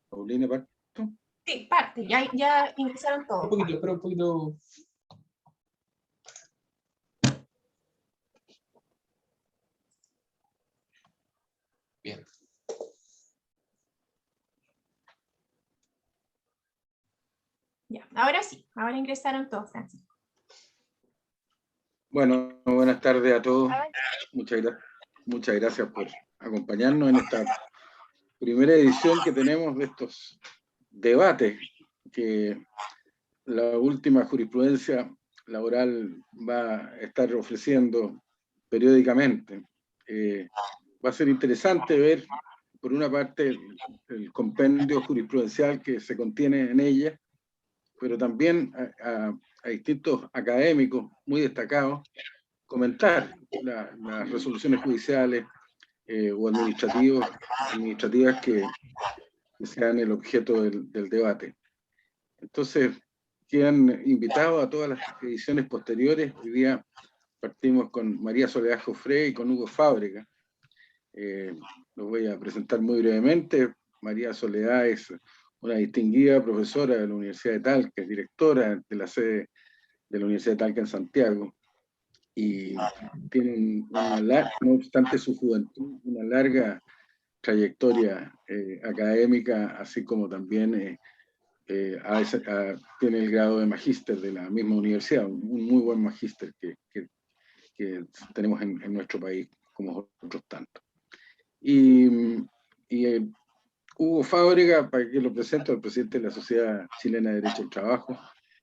Paulina, ¿parto? Sí, parte, ya ingresaron todos. Un poquito, pero un poquito. Bien. Ya, ahora sí, ahora ingresaron todos, Francisco. Bueno, buenas tardes a todos. Muchas gracias por acompañarnos en esta primera edición que tenemos de estos debates que la última jurisprudencia laboral va a estar ofreciendo periódicamente. Va a ser interesante ver, por una parte, el compendio jurisprudencial que se contiene en ella, pero también a distintos académicos muy destacados comentar las resoluciones judiciales o administrativas que sean el objeto del debate. Entonces, quedan invitados a todas las ediciones posteriores. Hoy día partimos con María Soledad Jofré y con Hugo Fábrega. Los voy a presentar muy brevemente. María Soledad es una distinguida profesora de la Universidad de Talca, es directora de la sede de la Universidad de Talca en Santiago, y tiene no obstante su juventud, una larga trayectoria académica, así como también tiene el grado de magíster de la misma universidad, un muy buen magíster que tenemos en nuestro país, como otros tantos. Y Hugo Fábrega, para que lo presente, el presidente de la Sociedad Chilena de Derecho al Trabajo,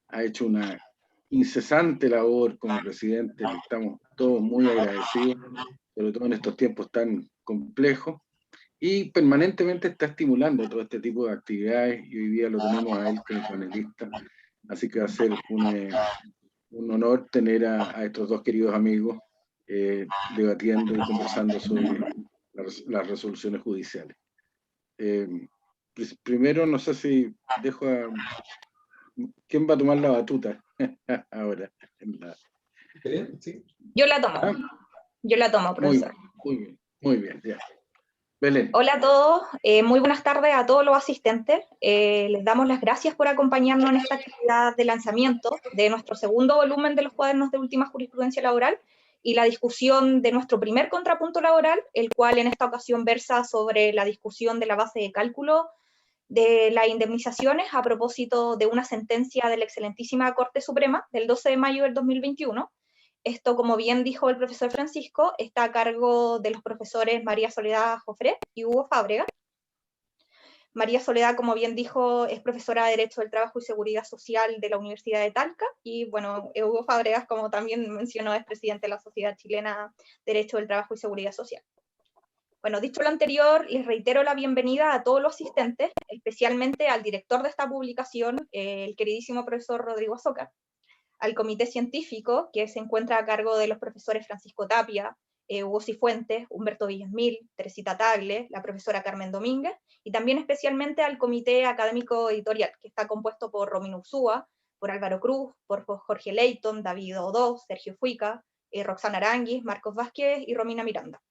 ha hecho una incesante labor como presidente, le estamos todos muy agradecidos, sobre todo en estos tiempos tan complejos, y permanentemente está estimulando todo este tipo de actividades, y hoy día lo tenemos a él como panelista, así que va a ser un honor tener a estos dos queridos amigos debatiendo y conversando sobre las resoluciones judiciales. Primero, no sé si dejo a... ¿Quién va a tomar la batuta ahora? ¿Sí? Yo la tomo. Yo la tomo, profesor. Muy bien, ya. Belén. Hola a todos, muy buenas tardes a todos los asistentes. Les damos las gracias por acompañarnos en esta actividad de lanzamiento de nuestro segundo volumen de los cuadernos de última jurisprudencia laboral y la discusión de nuestro primer contrapunto laboral, el cual en esta ocasión versa sobre la discusión de la base de cálculo de las indemnizaciones a propósito de una sentencia de la excelentísima Corte Suprema del 12 de mayo del 2021. Esto, como bien dijo el profesor Francisco, está a cargo de los profesores María Soledad Jofré y Hugo Fábrega. María Soledad, como bien dijo, es profesora de Derecho del Trabajo y Seguridad Social de la Universidad de Talca, y bueno, Hugo Fábregas, como también mencionó, es presidente de la Sociedad Chilena de Derecho del Trabajo y Seguridad Social. Bueno, dicho lo anterior, les reitero la bienvenida a todos los asistentes, especialmente al director de esta publicación, el queridísimo profesor Rodrigo Azócar, al comité científico, que se encuentra a cargo de los profesores Francisco Tapia, Hugo Cifuentes, Humberto Villasmil, Teresita Tagle, la profesora Carmen Domínguez, y también especialmente al comité académico editorial, que está compuesto por Romino Ursúa, por Álvaro Cruz, por Jorge Leighton, David Odó, Sergio Fuica, Roxana Aranguis, Marcos Vázquez y Romina Miranda.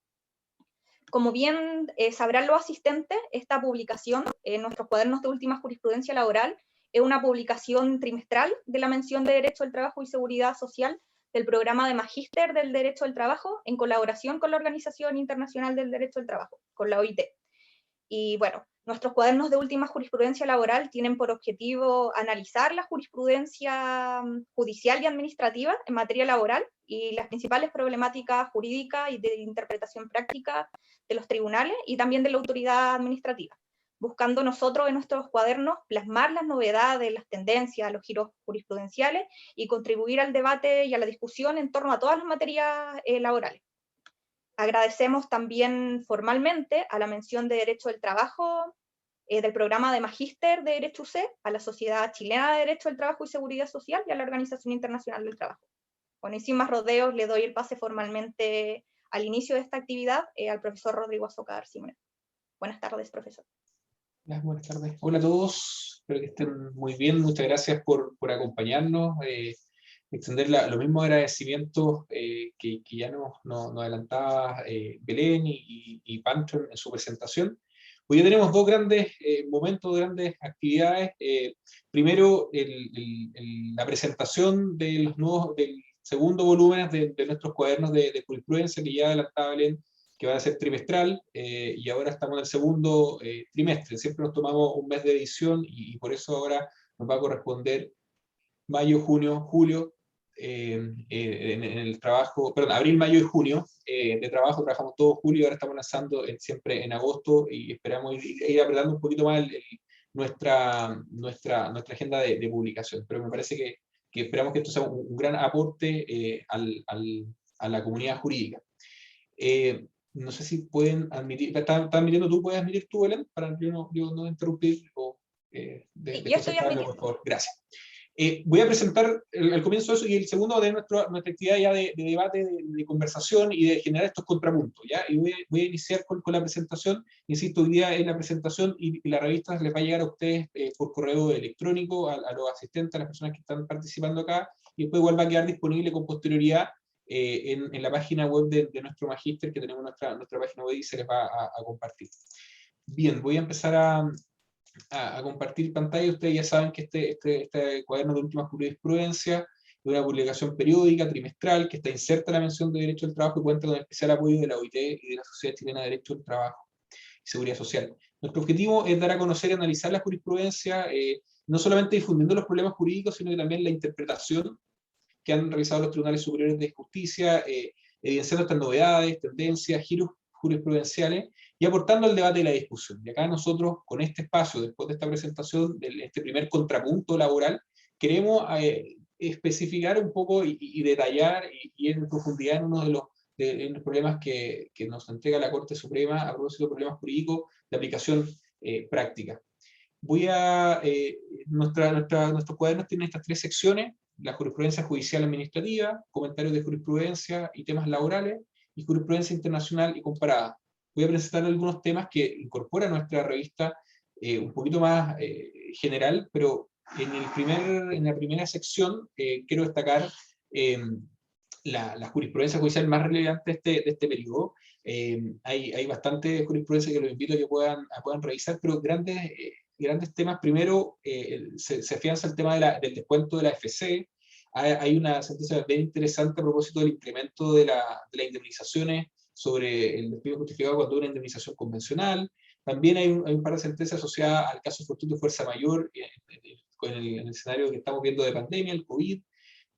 Como bien sabrán los asistentes, esta publicación, nuestros cuadernos de última jurisprudencia laboral, es una publicación trimestral de la mención de Derecho al Trabajo y Seguridad Social del programa de Magíster del Derecho al Trabajo en colaboración con la Organización Internacional del Derecho al Trabajo, con la OIT. Y bueno, nuestros cuadernos de última jurisprudencia laboral tienen por objetivo analizar la jurisprudencia judicial y administrativa en materia laboral y las principales problemáticas jurídicas y de interpretación práctica de los tribunales y también de la autoridad administrativa, buscando nosotros en nuestros cuadernos plasmar las novedades, las tendencias, los giros jurisprudenciales y contribuir al debate y a la discusión en torno a todas las materias laborales. Agradecemos también formalmente a la mención de Derecho del Trabajo del programa de Magíster de Derecho UC, a la Sociedad Chilena de Derecho del Trabajo y Seguridad Social y a la Organización Internacional del Trabajo. Bueno, y sin más rodeos, le doy el pase formalmente al inicio de esta actividad al profesor Rodrigo Azócar Simón. Buenas tardes, profesor. Buenas tardes. Hola a todos, espero que estén muy bien. Muchas gracias por acompañarnos. extender los mismos agradecimientos que ya nos adelantaba Belén y Pancho en su presentación. Hoy ya tenemos dos grandes momentos, grandes actividades. Primero, la presentación de los nuevos, del segundo volumen de nuestros cuadernos de jurisprudencia, que ya adelantaba Belén, que va a ser trimestral, y ahora estamos en el segundo trimestre. Siempre nos tomamos un mes de edición y por eso ahora nos va a corresponder mayo, junio, julio, en el trabajo, perdón, abril, mayo y junio de trabajo. Trabajamos todo julio, ahora estamos lanzando siempre en agosto y esperamos ir apretando un poquito más nuestra agenda de publicación. Pero me parece que esperamos que esto sea un gran aporte a la comunidad jurídica. No sé si pueden admitir, ¿estás admitiendo tú? ¿Puedes admitir tú, Belén? Para yo no interrumpir. Yo estoy admitiendo. Por favor, gracias. Voy a presentar el comienzo de eso y el segundo de nuestra actividad ya de debate, de conversación y de generar estos contrapuntos, ¿ya? Y voy a iniciar con la presentación. Insisto, hoy día es la presentación y la revista les va a llegar a ustedes por correo electrónico, a los asistentes, a las personas que están participando acá, y después igual va a quedar disponible con posterioridad en la página web de nuestro magíster, que tenemos nuestra página web y se les va a compartir. Bien, voy a empezar a compartir pantalla. Ustedes ya saben que este cuaderno de última jurisprudencia es una publicación periódica, trimestral, que está inserta en la mención de Derecho del Trabajo y cuenta con el especial apoyo de la OIT y de la Sociedad Chilena de Derecho del Trabajo y Seguridad Social. Nuestro objetivo es dar a conocer y analizar la jurisprudencia, no solamente difundiendo los problemas jurídicos, sino que también la interpretación que han realizado los tribunales superiores de justicia, evidenciando estas novedades, tendencias, giros jurisprudenciales y aportando al debate y la discusión. Y acá nosotros, con este espacio, después de esta presentación, de este primer contrapunto laboral, queremos especificar un poco y detallar y en profundidad en uno de los problemas que nos entrega la Corte Suprema a propósito de problemas jurídicos de aplicación práctica. Nuestros cuadernos tienen estas tres secciones: la jurisprudencia judicial administrativa, comentarios de jurisprudencia y temas laborales, y jurisprudencia internacional y comparada. Voy a presentar algunos temas que incorpora nuestra revista un poquito más general, pero en la primera sección quiero destacar la jurisprudencia judicial más relevante de este periodo. Hay bastante jurisprudencia que los invito a que puedan revisar, pero grandes temas. Primero, se afianza el tema del descuento de la FC. Hay una sentencia bien interesante a propósito del incremento de las indemnizaciones sobre el despido justificado cuando hay una indemnización convencional. También hay un par de sentencias asociadas al caso fortuito de fuerza mayor en el escenario que estamos viendo de pandemia, el COVID.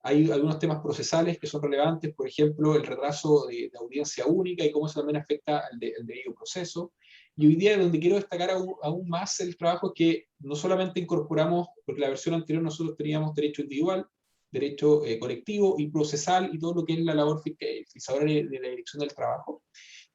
Hay algunos temas procesales que son relevantes, por ejemplo, el retraso de audiencia única y cómo eso también afecta al debido proceso. Y hoy día donde quiero destacar aún más el trabajo es que no solamente incorporamos, porque la versión anterior nosotros teníamos derecho individual, derecho colectivo y procesal y todo lo que es la labor fiscalizadora de la Dirección del Trabajo.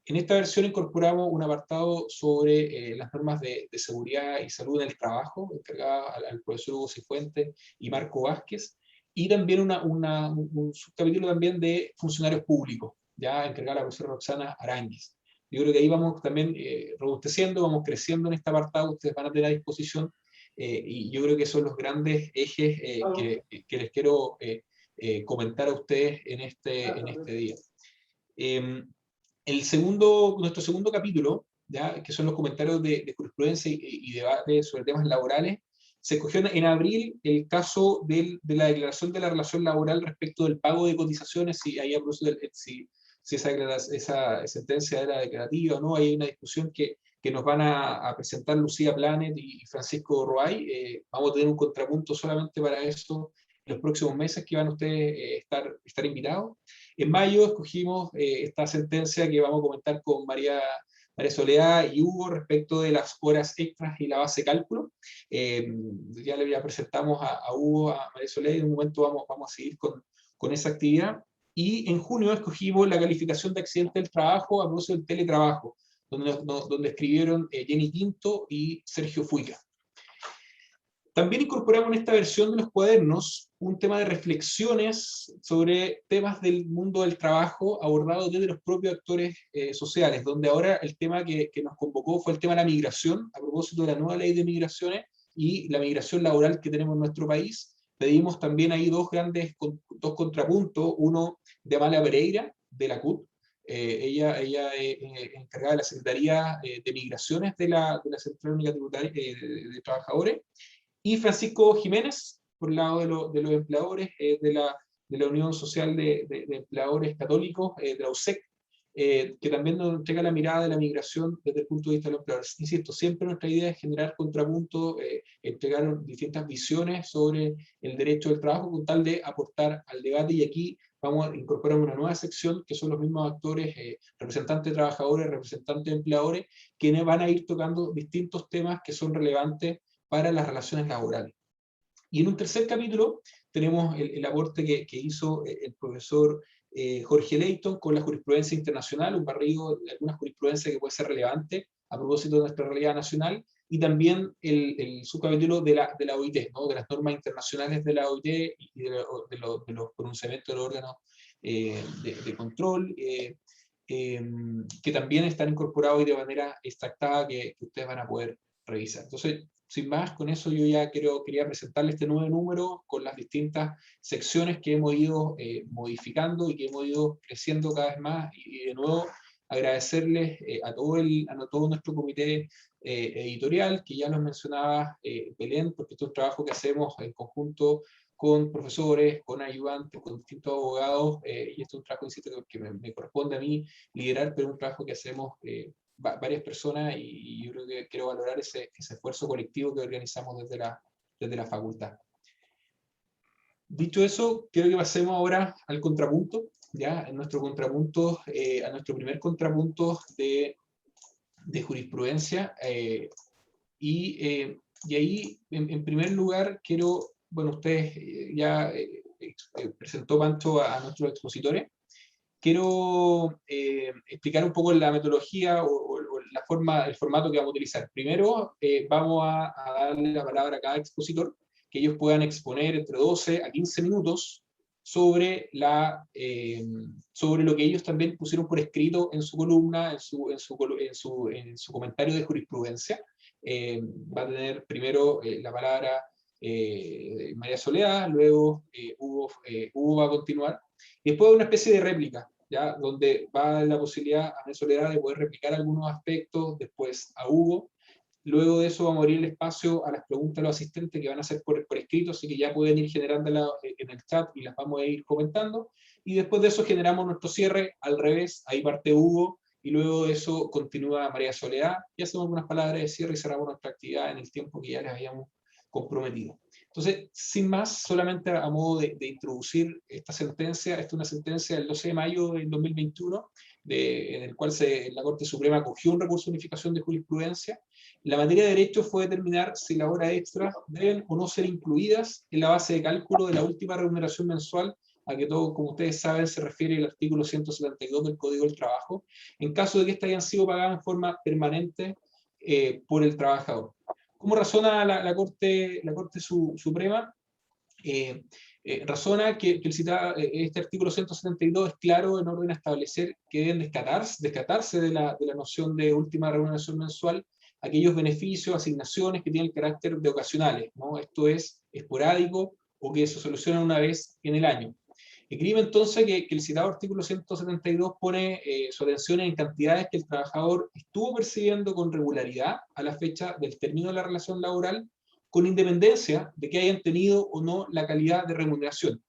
En esta versión incorporamos un apartado sobre las normas de seguridad y salud en el trabajo, encargada al profesor Hugo Cifuentes y Marco Vázquez, y también un subcapítulo también de funcionarios públicos, ya encargada a la profesora Roxana Aránguiz. Yo creo que ahí vamos también robusteciendo, vamos creciendo en este apartado, ustedes van a tener a disposición, y yo creo que son los grandes ejes que les quiero comentar a ustedes en este día. Nuestro segundo capítulo, ¿ya?, que son los comentarios de jurisprudencia y debate sobre temas laborales, se escogió en abril el caso de la declaración de la relación laboral respecto del pago de cotizaciones, si esa sentencia era declarativa o no. Hay una discusión que nos van a presentar Lucía Planet y Francisco Roay. Vamos a tener un contrapunto solamente para eso en los próximos meses, que van ustedes estar invitados. En mayo escogimos esta sentencia que vamos a comentar con María Soledad y Hugo respecto de las horas extras y la base de cálculo. Ya presentamos a Hugo, a María Soledad, y en un momento vamos a seguir con esa actividad. Y en junio escogimos la calificación de accidente del trabajo a propósito del teletrabajo, donde escribieron Jenny Tinto y Sergio Fuica. También incorporamos en esta versión de los cuadernos un tema de reflexiones sobre temas del mundo del trabajo abordados desde los propios actores sociales, donde ahora el tema que nos convocó fue el tema de la migración, a propósito de la nueva ley de migraciones y la migración laboral que tenemos en nuestro país, Pedimos también ahí dos contrapuntos, uno de Amalia Pereira, de la CUT. Ella es encargada de la Secretaría de Migraciones de la Central Única Tributaria de Trabajadores, y Francisco Jiménez, por el lado de los empleadores, de la Unión Social de Empleadores Católicos, de la USEC, que también nos entrega la mirada de la migración desde el punto de vista de los empleadores. Insisto, siempre nuestra idea es generar contrapuntos, entregar distintas visiones sobre el derecho del trabajo con tal de aportar al debate, y aquí vamos a incorporar una nueva sección que son los mismos actores, representantes de trabajadores, representantes de empleadores, quienes van a ir tocando distintos temas que son relevantes para las relaciones laborales. Y en un tercer capítulo tenemos el aporte que hizo el profesor Jorge Leighton con la jurisprudencia internacional, un barrido de alguna jurisprudencia que puede ser relevante a propósito de nuestra realidad nacional, y también el subcapítulo de la OIT, ¿no? De las normas internacionales de la OIT y de los pronunciamientos de los órganos de control, que también están incorporados y de manera extractada que ustedes van a poder revisar. Entonces, sin más, con eso yo ya quería presentarles este nuevo número con las distintas secciones que hemos ido modificando y que hemos ido creciendo cada vez más, y de nuevo agradecerles a todo nuestro comité editorial, que ya nos mencionaba Belén, porque este es un trabajo que hacemos en conjunto con profesores, con ayudantes, con distintos abogados, y este es un trabajo, insisto, que me corresponde a mí liderar, pero es un trabajo que hacemos varias personas, y yo creo que quiero valorar ese esfuerzo colectivo que organizamos desde la facultad. Dicho eso, quiero que pasemos ahora al contrapunto, ya en nuestro contrapunto, a nuestro primer contrapunto de jurisprudencia, y ahí, en primer lugar, quiero, bueno, ustedes ya presentó Pancho a nuestros expositores. Quiero explicar un poco la metodología o el formato que vamos a utilizar. Primero, vamos a darle la palabra a cada expositor, que ellos puedan exponer entre 12 a 15 minutos sobre lo que ellos también pusieron por escrito en su columna, en su comentario de jurisprudencia. Va a tener primero la palabra María Soledad, luego Hugo va a continuar, y después una especie de réplica, ¿ya? Donde va a dar la posibilidad a María Soledad de poder replicar algunos aspectos, después a Hugo. Luego de eso vamos a abrir el espacio a las preguntas de los asistentes, que van a ser por escrito, así que ya pueden ir generándolas en el chat y las vamos a ir comentando. Y después de eso generamos nuestro cierre al revés, ahí parte Hugo, y luego de eso continúa María Soledad, y hacemos algunas palabras de cierre y cerramos nuestra actividad en el tiempo que ya les habíamos comprometido. Entonces, sin más, solamente a modo de introducir esta sentencia, esta es una sentencia del 12 de mayo del 2021, en el cual la Corte Suprema acogió un recurso de unificación de jurisprudencia. La materia de derecho fue determinar si las horas extras deben o no ser incluidas en la base de cálculo de la última remuneración mensual, a que todo, como ustedes saben, se refiere el artículo 172 del Código del Trabajo, en caso de que éstas hayan sido pagadas en forma permanente por el trabajador. ¿Cómo razona la Corte Suprema? Razona que este artículo 172 es claro en orden a establecer que deben descartarse de la noción de última remuneración mensual aquellos beneficios, asignaciones que tienen el carácter de ocasionales, ¿no? Esto es esporádico o que se solucionan una vez en el año. Escribe entonces que el citado artículo 172 pone su atención en cantidades que el trabajador estuvo percibiendo con regularidad a la fecha del término de la relación laboral, con independencia de que hayan tenido o no la calidad de remuneración.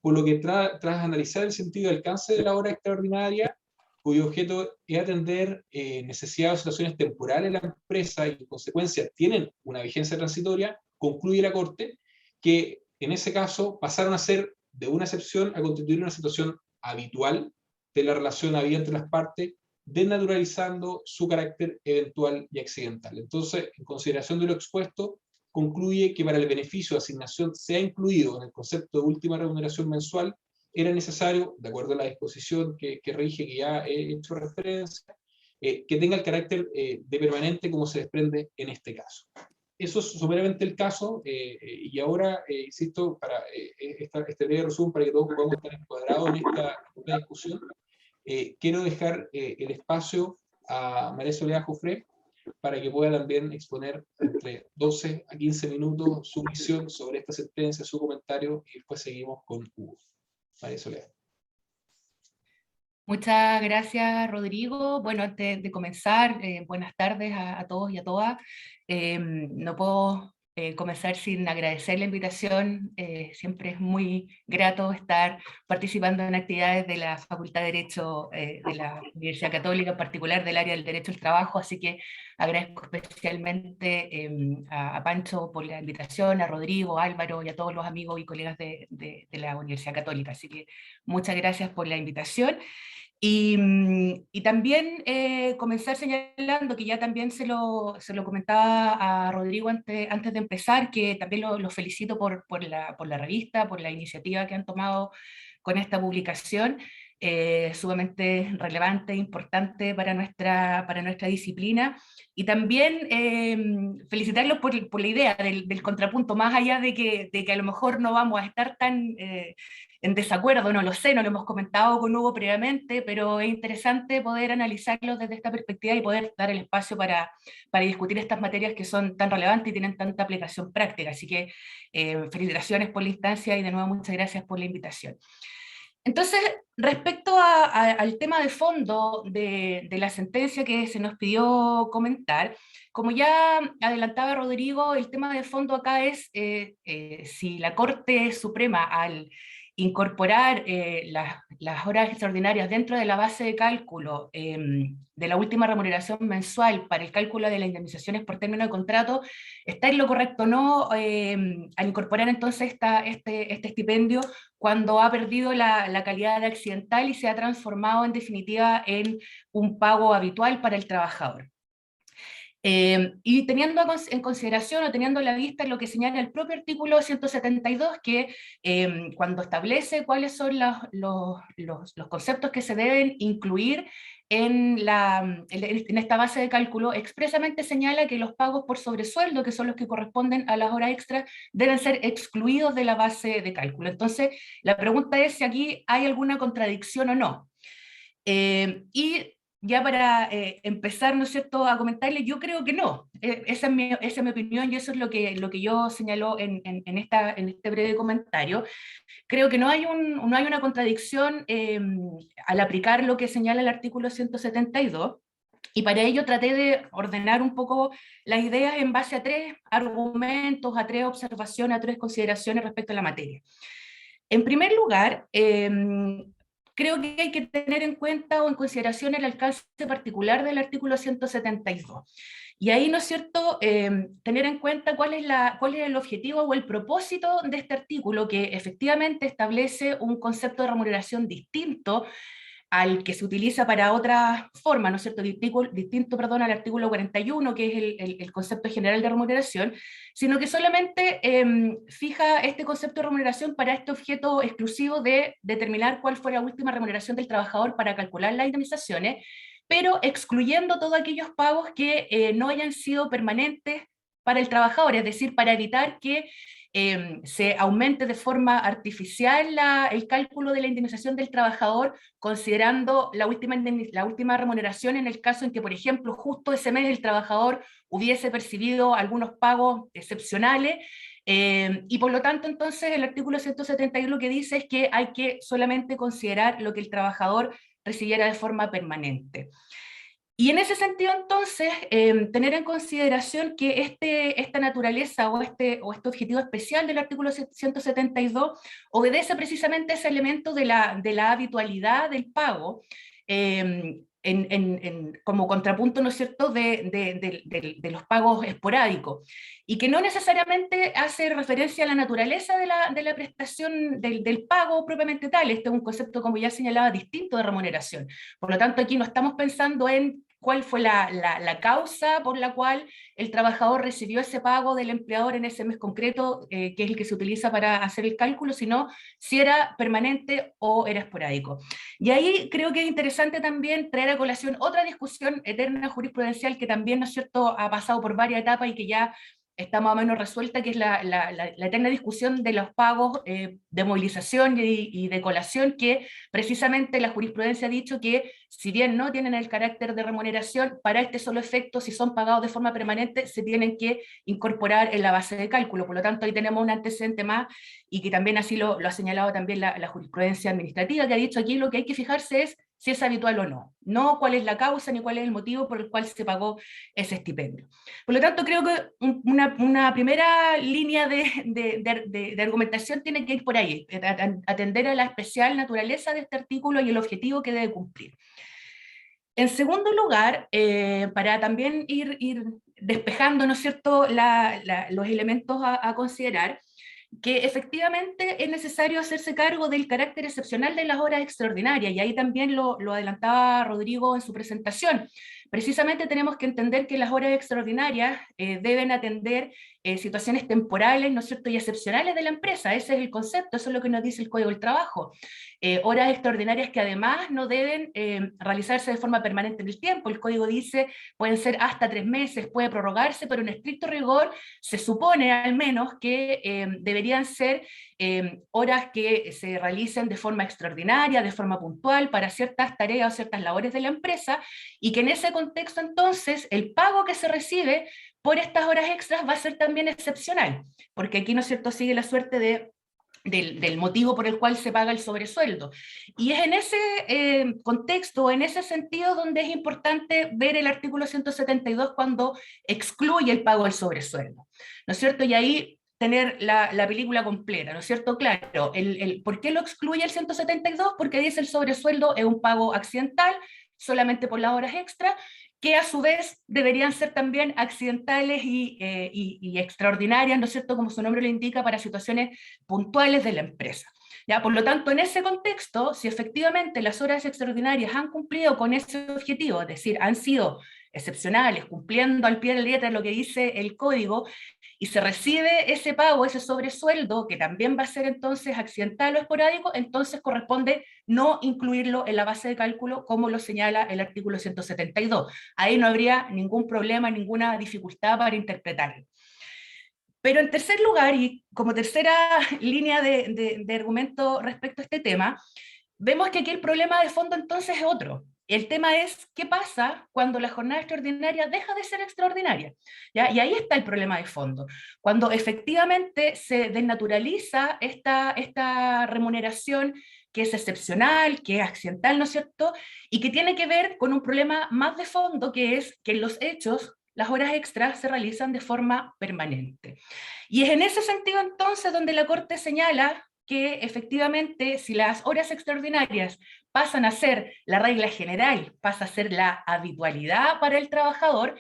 Por lo que tras analizar el sentido y alcance de la hora extraordinaria, cuyo objeto es atender necesidades o situaciones temporales en la empresa y en consecuencia tienen una vigencia transitoria, concluye la Corte que en ese caso pasaron a ser de una excepción a constituir una situación habitual de la relación habida entre las partes, desnaturalizando su carácter eventual y accidental. Entonces, en consideración de lo expuesto, concluye que para el beneficio de asignación sea incluido en el concepto de última remuneración mensual, era necesario, de acuerdo a la disposición que rige, que ya he hecho referencia, que tenga el carácter de permanente como se desprende en este caso. Eso es someramente el caso, y ahora, insisto, para este breve resumen, para que todos podamos estar encuadrados en esta discusión, quiero dejar el espacio a María Soledad Jofré para que pueda también exponer entre 12 a 15 minutos su visión sobre esta sentencia, su comentario, y después seguimos con Hugo. María Soledad. Muchas gracias, Rodrigo. Bueno, antes de comenzar, buenas tardes a todos y a todas. No puedo comenzar sin agradecer la invitación. Siempre es muy grato estar participando en actividades de la Facultad de Derecho de la Universidad Católica, en particular del área del Derecho al Trabajo, así que agradezco especialmente a Pancho por la invitación, a Rodrigo, a Álvaro y a todos los amigos y colegas de la Universidad Católica. Así que muchas gracias por la invitación. Y también comenzar señalando que ya también se lo comentaba a Rodrigo antes de empezar, que también lo felicito por la revista, por la iniciativa que han tomado con esta publicación, sumamente relevante, importante para nuestra disciplina, y también felicitarlos por la idea del contrapunto, más allá de que a lo mejor no vamos a estar tan en desacuerdo, no lo sé, no lo hemos comentado con Hugo previamente, pero es interesante poder analizarlo desde esta perspectiva y poder dar el espacio para discutir estas materias que son tan relevantes y tienen tanta aplicación práctica. Así que felicitaciones por la instancia y de nuevo muchas gracias por la invitación. Entonces, respecto al tema de fondo de la sentencia que se nos pidió comentar, como ya adelantaba Rodrigo, el tema de fondo acá es si la Corte Suprema, al incorporar las horas extraordinarias dentro de la base de cálculo de la última remuneración mensual para el cálculo de las indemnizaciones por término de contrato, está en lo correcto o no al incorporar entonces este estipendio cuando ha perdido la calidad de accidental y se ha transformado en definitiva en un pago habitual para el trabajador. Y teniendo en consideración o teniendo a la vista lo que señala el propio artículo 172, que cuando establece cuáles son los conceptos que se deben incluir en esta base de cálculo, expresamente señala que los pagos por sobresueldo, que son los que corresponden a las horas extras, deben ser excluidos de la base de cálculo. Entonces, la pregunta es si aquí hay alguna contradicción o no. Y ya para empezar, ¿no es cierto?, a comentarle, yo creo que no. Esa es mi opinión y eso es lo que yo señalo en este breve comentario. Creo que no hay una contradicción al aplicar lo que señala el artículo 172, y para ello traté de ordenar un poco las ideas en base a 3 argumentos, a 3 observaciones, a 3 consideraciones respecto a la materia. En primer lugar, creo que hay que tener en cuenta o en consideración el alcance particular del artículo 172. Y ahí, ¿no es cierto?, tener en cuenta cuál es el objetivo o el propósito de este artículo, que efectivamente establece un concepto de remuneración distinto al que se utiliza para otra forma, ¿no es cierto?, distinto, perdón, al artículo 41, que es el concepto general de remuneración, sino que solamente fija este concepto de remuneración para este objeto exclusivo de determinar cuál fue la última remuneración del trabajador para calcular las indemnizaciones, pero excluyendo todos aquellos pagos que no hayan sido permanentes para el trabajador, es decir, para evitar que se aumente de forma artificial el cálculo de la indemnización del trabajador, considerando la última remuneración en el caso en que, por ejemplo, justo ese mes el trabajador hubiese percibido algunos pagos excepcionales, y por lo tanto entonces el artículo 172 lo que dice es que hay que solamente considerar lo que el trabajador recibiera de forma permanente. Y en ese sentido, entonces, tener en consideración que esta naturaleza o este objetivo especial del artículo 172 obedece precisamente a ese elemento de la habitualidad del pago, como contrapunto, ¿no es cierto?, de los pagos esporádicos, y que no necesariamente hace referencia a la naturaleza de la prestación del pago propiamente tal. Este es un concepto, como ya señalaba, distinto de remuneración. Por lo tanto, aquí no estamos pensando en cuál fue la causa por la cual el trabajador recibió ese pago del empleador en ese mes concreto, que es el que se utiliza para hacer el cálculo, sino si era permanente o era esporádico. Y ahí creo que es interesante también traer a colación otra discusión eterna jurisprudencial que también, ¿no es cierto?, ha pasado por varias etapas y que ya está más o menos resuelta, que es la eterna discusión de los pagos de movilización y de colación, que precisamente la jurisprudencia ha dicho que, si bien no tienen el carácter de remuneración, para este solo efecto, si son pagados de forma permanente, se tienen que incorporar en la base de cálculo. Por lo tanto, ahí tenemos un antecedente más, y que también así lo ha señalado también la jurisprudencia administrativa, que ha dicho aquí lo que hay que fijarse es si es habitual o no, no cuál es la causa ni cuál es el motivo por el cual se pagó ese estipendio. Por lo tanto, creo que una primera línea de argumentación tiene que ir por ahí, atender a la especial naturaleza de este artículo y el objetivo que debe cumplir. En segundo lugar, para también ir despejando, ¿no es cierto?, los elementos a considerar, que efectivamente es necesario hacerse cargo del carácter excepcional de las horas extraordinarias, y ahí también lo adelantaba Rodrigo en su presentación. Precisamente tenemos que entender que las horas extraordinarias deben atender situaciones temporales, ¿no es cierto?, y excepcionales de la empresa. Ese es el concepto, eso es lo que nos dice el Código del Trabajo. Horas extraordinarias que además no deben realizarse de forma permanente en el tiempo. El Código dice pueden ser hasta 3 meses, puede prorrogarse, pero en estricto rigor se supone al menos que deberían ser horas que se realicen de forma extraordinaria, de forma puntual, para ciertas tareas o ciertas labores de la empresa, y que en ese contexto entonces el pago que se recibe por estas horas extras va a ser también excepcional, porque aquí, ¿no es cierto?, sigue la suerte del motivo por el cual se paga el sobresueldo. Y es en ese contexto, en ese sentido, donde es importante ver el artículo 172 cuando excluye el pago del sobresueldo, ¿no es cierto? Y ahí tener la película completa, ¿no es cierto? Claro, ¿por qué lo excluye el 172? Porque dice el sobresueldo es un pago accidental, solamente por las horas extras, que a su vez deberían ser también accidentales y extraordinarias, ¿no es cierto?, como su nombre lo indica, para situaciones puntuales de la empresa. ¿Ya? Por lo tanto, en ese contexto, si efectivamente las horas extraordinarias han cumplido con ese objetivo, es decir, han sido excepcionales, cumpliendo al pie de la letra lo que dice el código, y se recibe ese pago, ese sobresueldo, que también va a ser entonces accidental o esporádico, entonces corresponde no incluirlo en la base de cálculo, como lo señala el artículo 172. Ahí no habría ningún problema, ninguna dificultad para interpretarlo. Pero en tercer lugar, y como tercera línea de argumento respecto a este tema, vemos que aquí el problema de fondo entonces es otro. El tema es qué pasa cuando la jornada extraordinaria deja de ser extraordinaria, ¿ya? Y ahí está el problema de fondo. Cuando efectivamente se desnaturaliza esta remuneración que es excepcional, que es accidental, ¿no es cierto? Y que tiene que ver con un problema más de fondo, que es que en los hechos las horas extras se realizan de forma permanente. Y es en ese sentido entonces donde la Corte señala que efectivamente si las horas extraordinarias pasan a ser la regla general, pasa a ser la habitualidad para el trabajador,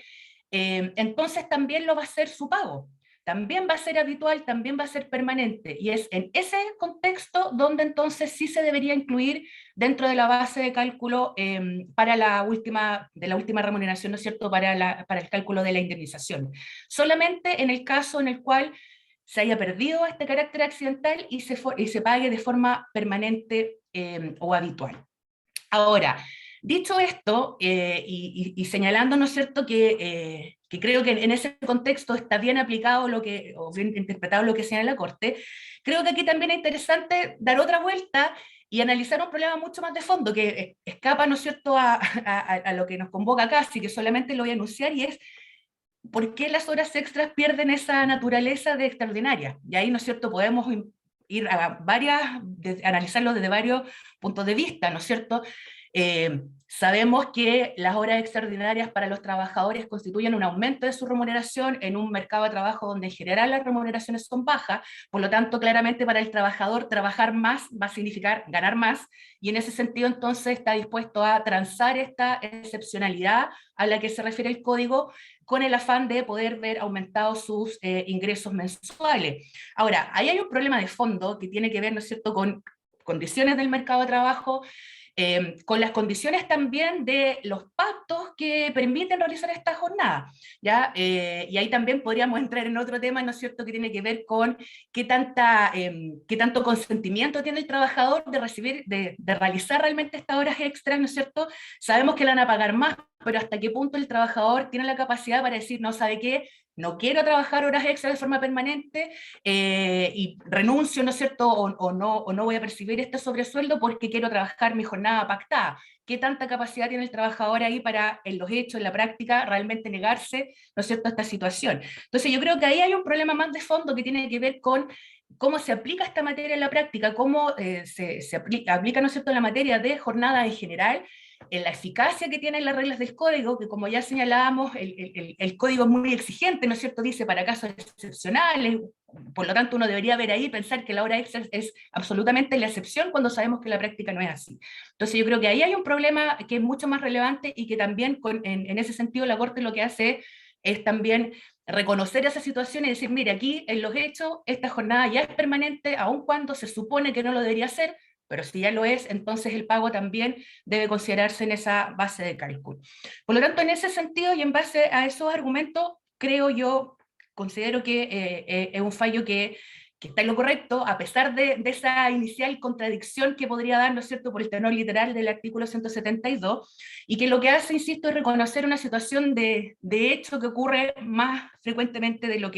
entonces también lo va a ser su pago. También va a ser habitual, también va a ser permanente. Y es en ese contexto donde entonces sí se debería incluir dentro de la base de cálculo para la última remuneración, ¿no es cierto?, para el cálculo de la indemnización. Solamente en el caso en el cual se haya perdido este carácter accidental y se pague de forma permanente o habitual. Ahora, dicho esto, y señalando, ¿no es cierto?, que creo que en ese contexto está bien aplicado o bien interpretado lo que señala la Corte, creo que aquí también es interesante dar otra vuelta y analizar un problema mucho más de fondo, que escapa, ¿no es cierto?, a lo que nos convoca acá, así que solamente lo voy a anunciar, y es ¿por qué las horas extras pierden esa naturaleza de extraordinaria? Y ahí, ¿no es cierto?, podemos ir a analizarlo desde varios puntos de vista, ¿no es cierto? Sabemos que las horas extraordinarias para los trabajadores constituyen un aumento de su remuneración en un mercado de trabajo donde en general las remuneraciones son bajas, por lo tanto claramente para el trabajador trabajar más va a significar ganar más, y en ese sentido entonces está dispuesto a transar esta excepcionalidad a la que se refiere el código, con el afán de poder ver aumentados sus ingresos mensuales. Ahora, ahí hay un problema de fondo que tiene que ver, ¿no es cierto?, con condiciones del mercado de trabajo, con las condiciones también de los pactos que permiten realizar esta jornada, ¿ya? Y ahí también podríamos entrar en otro tema, ¿no es cierto?, que tiene que ver con qué tanto consentimiento tiene el trabajador de realizar realmente estas horas extras, ¿no es cierto? Sabemos que le van a pagar más pero hasta qué punto el trabajador tiene la capacidad para decir, no, ¿sabe qué? No quiero trabajar horas extras de forma permanente y renuncio, ¿no es cierto? O no voy a percibir este sobresueldo porque quiero trabajar mi jornada pactada. ¿Qué tanta capacidad tiene el trabajador ahí para, en los hechos, en la práctica, realmente negarse, ¿no es cierto?, a esta situación? Entonces yo creo que ahí hay un problema más de fondo que tiene que ver con cómo se aplica esta materia en la práctica, cómo se aplica, ¿no es cierto?, la materia de jornada en general, en la eficacia que tienen las reglas del código, que como ya señalábamos, el código es muy exigente, ¿no es cierto?, dice para casos excepcionales, por lo tanto uno debería ver ahí, pensar que la hora extra es absolutamente la excepción cuando sabemos que la práctica no es así. Entonces yo creo que ahí hay un problema que es mucho más relevante y que también en ese sentido la Corte lo que hace es también reconocer esa situación y decir, mire, aquí en los hechos esta jornada ya es permanente, aun cuando se supone que no lo debería ser, pero si ya lo es, entonces el pago también debe considerarse en esa base de cálculo. Por lo tanto, en ese sentido y en base a esos argumentos, creo yo, considero que es un fallo que está en lo correcto, a pesar de esa inicial contradicción que podría dar, ¿no es cierto?, por el tenor literal del artículo 172, y que lo que hace, insisto, es reconocer una situación de hecho que ocurre más frecuentemente de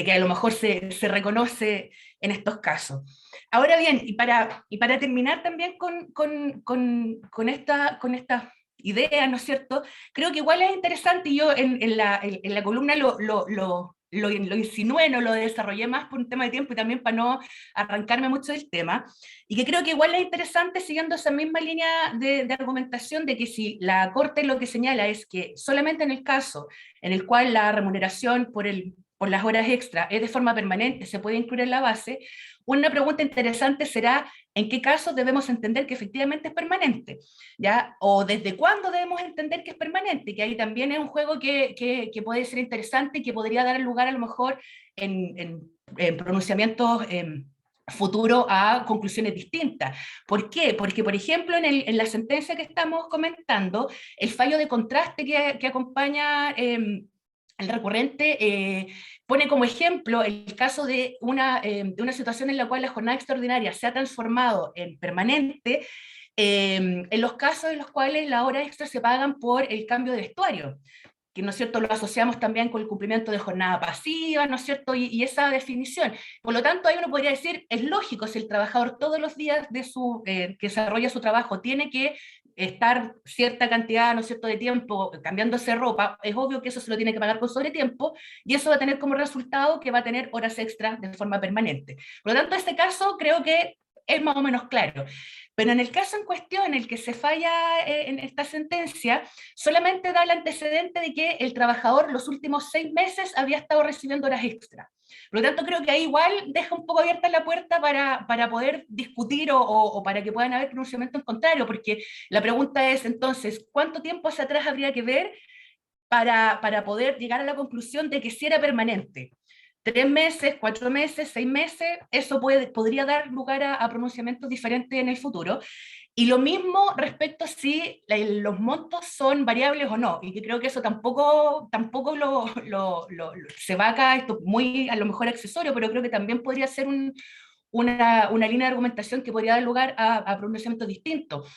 que a lo mejor se reconoce en estos casos. Ahora bien, y para terminar también con esta idea, ¿no es cierto? Creo que igual es interesante, y yo en la columna lo insinué, no lo desarrollé más por un tema de tiempo y también para no arrancarme mucho del tema, y que creo que igual es interesante, siguiendo esa misma línea de argumentación, de que si la Corte lo que señala es que solamente en el caso en el cual la remuneración por las horas extra es de forma permanente, se puede incluir en la base, una pregunta interesante será en qué casos debemos entender que efectivamente es permanente, ¿ya? O desde cuándo debemos entender que es permanente, que ahí también es un juego que puede ser interesante y que podría dar lugar a lo mejor en pronunciamientos futuro a conclusiones distintas. ¿Por qué? Porque, por ejemplo, en la sentencia que estamos comentando, el fallo de contraste que acompaña el recurrente pone como ejemplo el caso de una situación en la cual la jornada extraordinaria se ha transformado en permanente, en los casos en los cuales las horas extras se pagan por el cambio de vestuario, que, ¿no es cierto?, lo asociamos también con el cumplimiento de jornada pasiva, ¿no es cierto?, y esa definición. Por lo tanto, ahí uno podría decir, es lógico, si el trabajador todos los días que desarrolla su trabajo tiene que estar cierta cantidad, ¿no es cierto?, de tiempo cambiándose ropa, es obvio que eso se lo tiene que pagar con sobretiempo, y eso va a tener como resultado que va a tener horas extras de forma permanente. Por lo tanto, este caso creo que es más o menos claro. Pero en el caso en cuestión, en el que se falla en esta sentencia, solamente da el antecedente de que el trabajador los últimos 6 meses había estado recibiendo horas extra. Por lo tanto, creo que ahí igual deja un poco abierta la puerta para poder discutir o para que puedan haber pronunciamientos contrarios, porque la pregunta es entonces, ¿cuánto tiempo hacia atrás habría que ver para poder llegar a la conclusión de que sí era permanente? 3 meses, 4 meses, 6 meses, eso podría dar lugar a pronunciamientos diferentes en el futuro. Y lo mismo respecto a si los montos son variables o no, y que creo que eso tampoco se va acá, esto muy a lo mejor accesorio, pero creo que también podría ser una línea de argumentación que podría dar lugar a pronunciamientos distintos.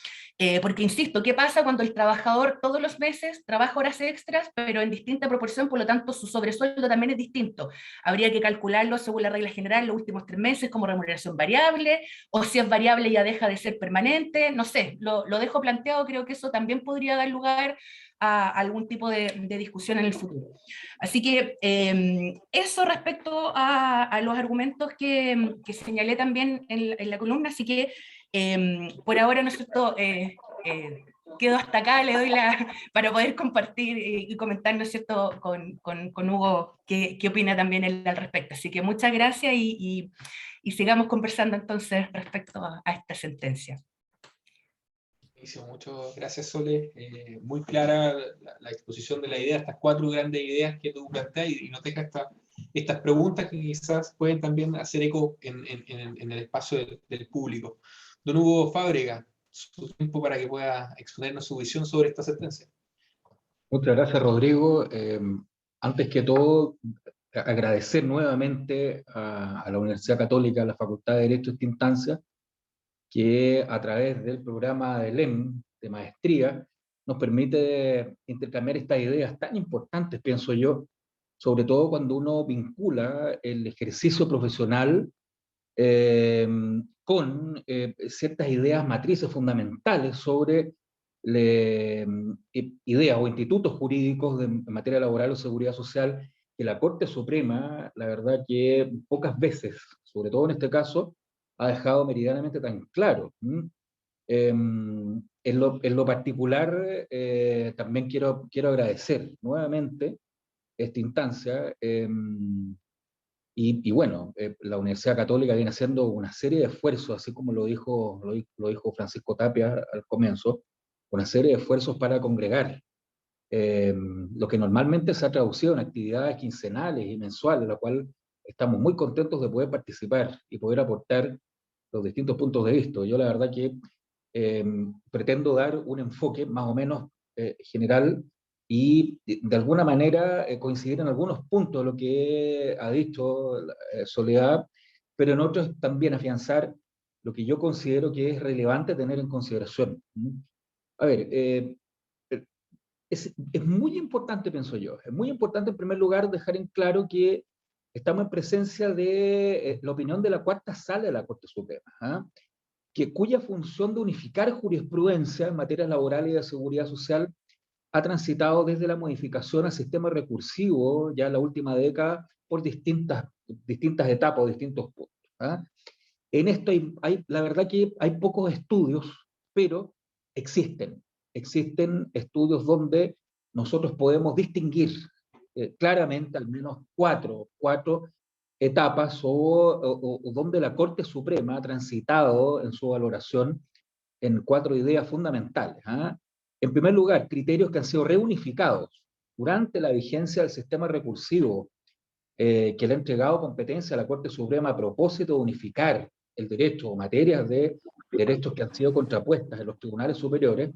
Porque, insisto, ¿qué pasa cuando el trabajador todos los meses trabaja horas extras, pero en distinta proporción, por lo tanto su sobresueldo también es distinto? Habría que calcularlo según la regla general los últimos 3 meses como remuneración variable, o si es variable ya deja de ser permanente, no sé, lo dejo planteado, creo que eso también podría dar lugar a algún tipo de discusión en el futuro. Así que eso respecto a los argumentos que señalé también en la columna, así que por ahora, ¿no es cierto?, quedo hasta acá, le doy para poder compartir y comentar, ¿no es cierto?, con Hugo qué opina también él al respecto. Así que muchas gracias y sigamos conversando entonces respecto a esta sentencia. Muchas gracias, Sole. Muy clara la exposición de la idea, estas 4 grandes ideas que tú planteas, y nos deja estas preguntas que quizás pueden también hacer eco en el espacio del público. Don Hugo Fábrega, su tiempo para que pueda exponernos su visión sobre esta sentencia. Muchas gracias, Rodrigo. Antes que todo, agradecer nuevamente a la Universidad Católica, a la Facultad de Derecho de esta instancia, que a través del programa de LEM, de maestría, nos permite intercambiar estas ideas tan importantes, pienso yo, sobre todo cuando uno vincula el ejercicio profesional con ciertas ideas matrices fundamentales sobre ideas o institutos jurídicos en materia laboral o seguridad social, que la Corte Suprema, la verdad que pocas veces, sobre todo en este caso, ha dejado meridianamente tan claro. En lo particular, también quiero agradecer nuevamente esta instancia, y bueno, la Universidad Católica viene haciendo una serie de esfuerzos, así como lo dijo Francisco Tapia al comienzo, una serie de esfuerzos para congregar lo que normalmente se ha traducido en actividades quincenales y mensuales, la cual estamos muy contentos de poder participar y poder aportar los distintos puntos de vista. Yo la verdad que pretendo dar un enfoque más o menos general y de alguna manera coincidir en algunos puntos de lo que ha dicho Soledad, pero en otros también afianzar lo que yo considero que es relevante tener en consideración. A ver, es muy importante, pienso yo, es muy importante en primer lugar dejar en claro que estamos en presencia de la opinión de la cuarta sala de la Corte Suprema, cuya función de unificar jurisprudencia en materia laboral y de seguridad social ha transitado desde la modificación al sistema recursivo ya en la última década por distintas etapas o distintos puntos. En esto la verdad que hay pocos estudios, pero existen estudios donde nosotros podemos distinguir claramente al menos cuatro etapas o donde la Corte Suprema ha transitado en su valoración en 4 ideas fundamentales. En primer lugar, criterios que han sido reunificados durante la vigencia del sistema recursivo que le ha entregado competencia a la Corte Suprema a propósito de unificar el derecho o materias de derechos que han sido contrapuestas en los tribunales superiores,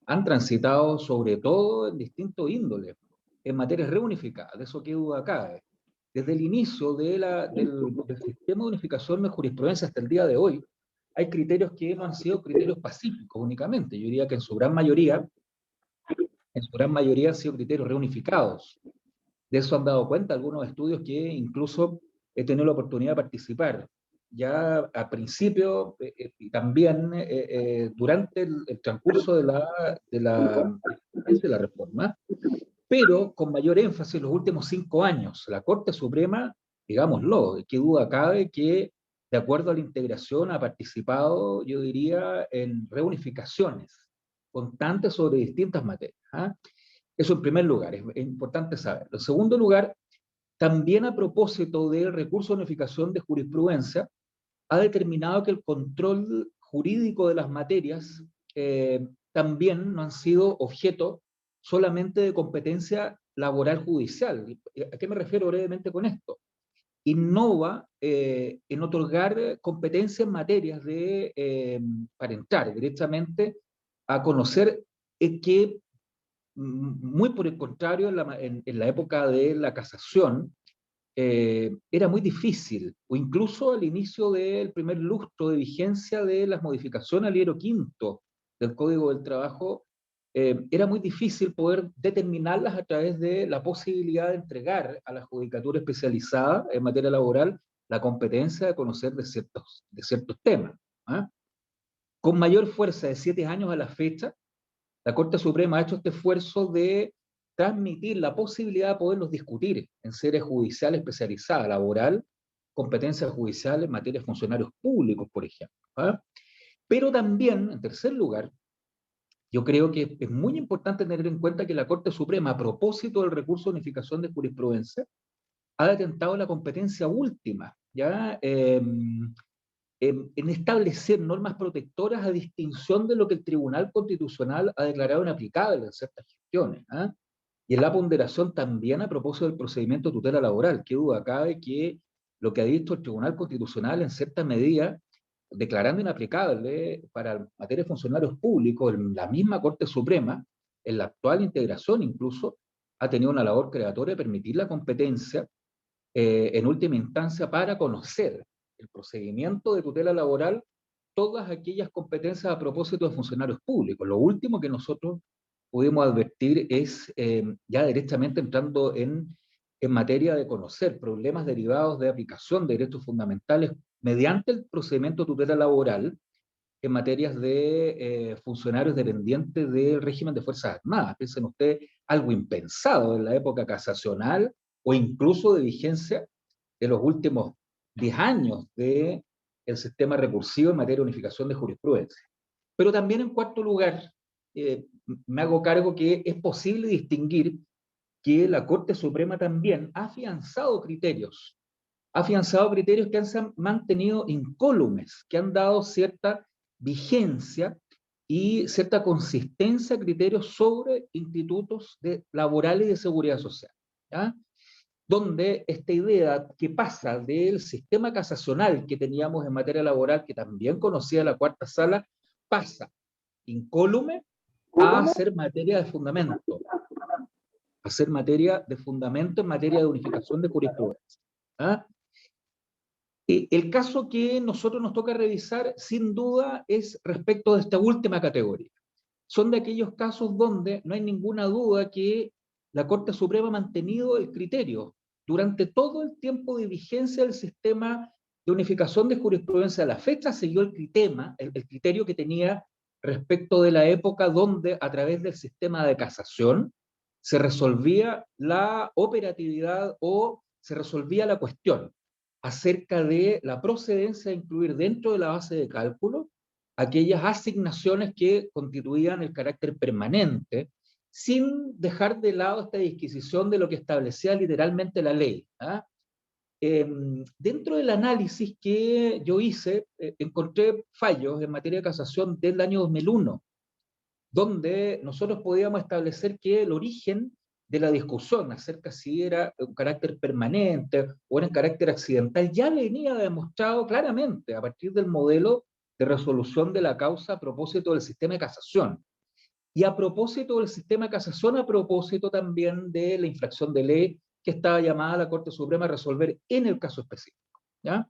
han transitado sobre todo en distintos índoles, en materias reunificadas, de eso qué duda cabe. Desde el inicio del sistema de unificación de jurisprudencia hasta el día de hoy, hay criterios que no han sido criterios pacíficos únicamente. Yo diría que en su gran mayoría han sido criterios reunificados. De eso han dado cuenta algunos estudios que incluso he tenido la oportunidad de participar. Ya al principio y también durante el transcurso de la reforma, pero con mayor énfasis en los últimos 5 años. La Corte Suprema, digámoslo, qué duda cabe que de acuerdo a la integración ha participado, yo diría, en reunificaciones constantes sobre distintas materias. Eso en primer lugar, es importante saberlo. En segundo lugar, también a propósito del recurso de unificación de jurisprudencia, ha determinado que el control jurídico de las materias también no han sido objeto solamente de competencia laboral judicial. ¿A qué me refiero brevemente con esto? Innova en otorgar competencia en materias para entrar directamente a conocer que, muy por el contrario, en la época de la casación, era muy difícil, o incluso al inicio del primer lustro de vigencia de las modificaciones al libro quinto del Código del Trabajo, era muy difícil poder determinarlas a través de la posibilidad de entregar a la judicatura especializada en materia laboral la competencia de conocer de ciertos temas. Con mayor fuerza de 7 años a la fecha, la Corte Suprema ha hecho este esfuerzo de transmitir la posibilidad de poderlos discutir en sedes judiciales especializadas, laboral, competencias judiciales en materia de funcionarios públicos, por ejemplo. Pero también, en tercer lugar, yo creo que es muy importante tener en cuenta que la Corte Suprema, a propósito del recurso de unificación de jurisprudencia, ha detentado la competencia última, ¿ya? En establecer normas protectoras a distinción de lo que el Tribunal Constitucional ha declarado inaplicable en ciertas gestiones. Y en la ponderación también a propósito del procedimiento de tutela laboral. Qué duda cabe que lo que ha dicho el Tribunal Constitucional en cierta medida, declarando inaplicable para materia de funcionarios públicos, en la misma Corte Suprema, en la actual integración incluso, ha tenido una labor creatoria de permitir la competencia en última instancia para conocer el procedimiento de tutela laboral, todas aquellas competencias a propósito de funcionarios públicos. Lo último que nosotros pudimos advertir es ya directamente entrando en materia de conocer problemas derivados de aplicación de derechos fundamentales mediante el procedimiento de tutela laboral en materias de funcionarios dependientes del régimen de Fuerzas Armadas. Piensen ustedes, algo impensado en la época casacional o incluso de vigencia de los últimos 10 años del sistema recursivo en materia de unificación de jurisprudencia. Pero también, en cuarto lugar, me hago cargo que es posible distinguir que la Corte Suprema también ha afianzado criterios que han se mantenido incólumes, que han dado cierta vigencia y cierta consistencia a criterios sobre institutos laborales y de seguridad social, ¿ya? Donde esta idea que pasa del sistema casacional que teníamos en materia laboral, que también conocía la cuarta sala, pasa incólume a ser materia de fundamento, en materia de unificación de jurisprudencia. ¿Ah? El caso que nosotros nos toca revisar, sin duda, es respecto de esta última categoría. Son de aquellos casos donde no hay ninguna duda que la Corte Suprema ha mantenido el criterio durante todo el tiempo de vigencia del sistema de unificación de jurisprudencia. A la fecha siguió el criterio que tenía respecto de la época donde, a través del sistema de casación, se resolvía la operatividad o se resolvía la cuestión acerca de la procedencia de incluir dentro de la base de cálculo aquellas asignaciones que constituían el carácter permanente, sin dejar de lado esta disquisición de lo que establecía literalmente la ley. ¿Ah? Dentro del análisis que yo hice, encontré fallos en materia de casación del año 2001, donde nosotros podíamos establecer que el origen de la discusión acerca si era un carácter permanente o era un carácter accidental ya venía demostrado claramente a partir del modelo de resolución de la causa a propósito del sistema de casación. Y a propósito del sistema de casación, a propósito también de la infracción de ley que estaba llamada la Corte Suprema a resolver en el caso específico, ¿ya?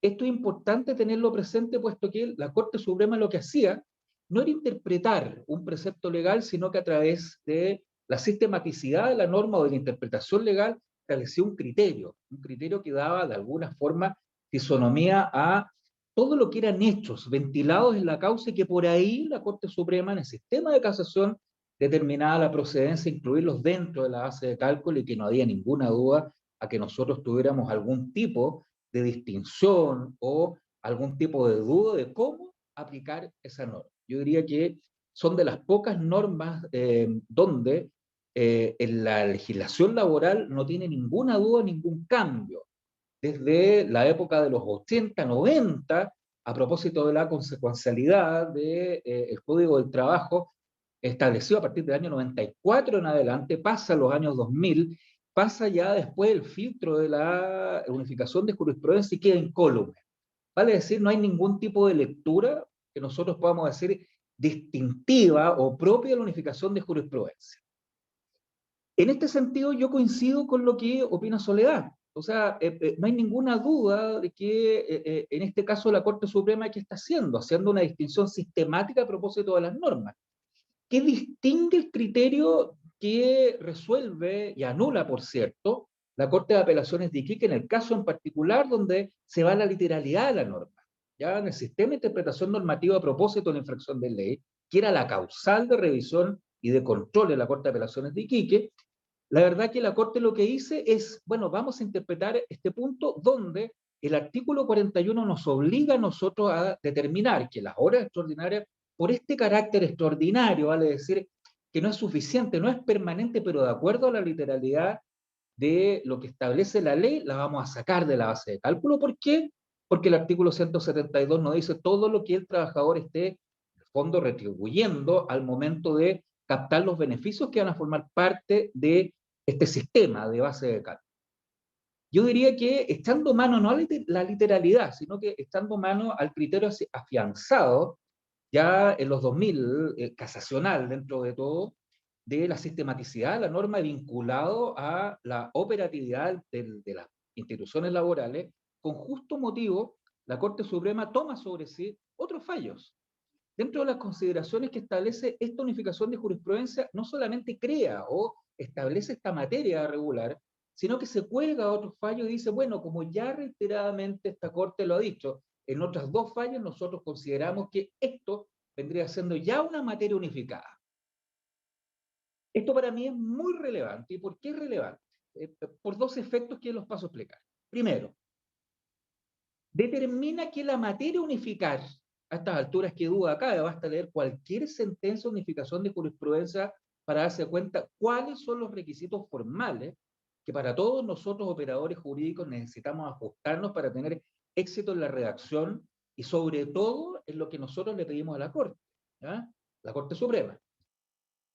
Esto es importante tenerlo presente, puesto que la Corte Suprema lo que hacía no era interpretar un precepto legal, sino que a través de la sistematicidad de la norma o de la interpretación legal establecía un criterio que daba de alguna forma fisonomía a todo lo que eran hechos ventilados en la causa y que por ahí la Corte Suprema en el sistema de casación determinaba la procedencia, incluirlos dentro de la base de cálculo y que no había ninguna duda a que nosotros tuviéramos algún tipo de distinción o algún tipo de duda de cómo aplicar esa norma. Yo diría que son de las pocas normas donde en la legislación laboral no tiene ninguna duda, ningún cambio. Desde la época de los 80, 90, a propósito de la consecuencialidad del Código del Trabajo, establecido a partir del año 94 en adelante, pasa a los años 2000, pasa ya después el filtro de la unificación de jurisprudencia y queda incólume. Vale decir, no hay ningún tipo de lectura que nosotros podamos decir distintiva o propia de la unificación de jurisprudencia. En este sentido, yo coincido con lo que opina Soledad. O sea, no hay ninguna duda de que en este caso la Corte Suprema, ¿qué está haciendo? Haciendo una distinción sistemática a propósito de las normas. ¿Qué distingue el criterio que resuelve y anula, por cierto, la Corte de Apelaciones de Iquique en el caso en particular donde se va a la literalidad de la norma? Ya en el sistema de interpretación normativa a propósito de la infracción de ley, que era la causal de revisión y de control de la Corte de Apelaciones de Iquique, la verdad que la Corte lo que dice es, bueno, vamos a interpretar este punto donde el artículo 41 nos obliga a nosotros a determinar que las horas extraordinarias, por este carácter extraordinario, vale decir que no es suficiente, no es permanente, pero de acuerdo a la literalidad de lo que establece la ley, la vamos a sacar de la base de cálculo. ¿Por qué? Porque el artículo 172 nos dice todo lo que el trabajador esté, en el fondo, retribuyendo al momento de captar los beneficios que van a formar parte de este sistema de base de cálculo. Yo diría que echando mano no a la literalidad, sino que echando mano al criterio afianzado ya en los 2000, casacional dentro de todo, de la sistematicidad de la norma vinculado a la operatividad de las instituciones laborales, con justo motivo, la Corte Suprema toma sobre sí otros fallos. dentro de las consideraciones que establece esta unificación de jurisprudencia, no solamente crea o establece esta materia regular, sino que se cuelga a otros fallos y dice, bueno, como ya reiteradamente esta Corte lo ha dicho, en otras dos fallos nosotros consideramos que esto vendría siendo ya una materia unificada. Esto para mí es muy relevante. ¿Y por qué es relevante? Por dos efectos que los paso a explicar. Primero, determina que la materia unificar, a estas alturas que duda acá, basta leer cualquier sentencia de unificación de jurisprudencia para darse cuenta cuáles son los requisitos formales que para todos nosotros operadores jurídicos necesitamos ajustarnos para tener éxito en la redacción y sobre todo en lo que nosotros le pedimos a la Corte, ¿ya? La Corte Suprema.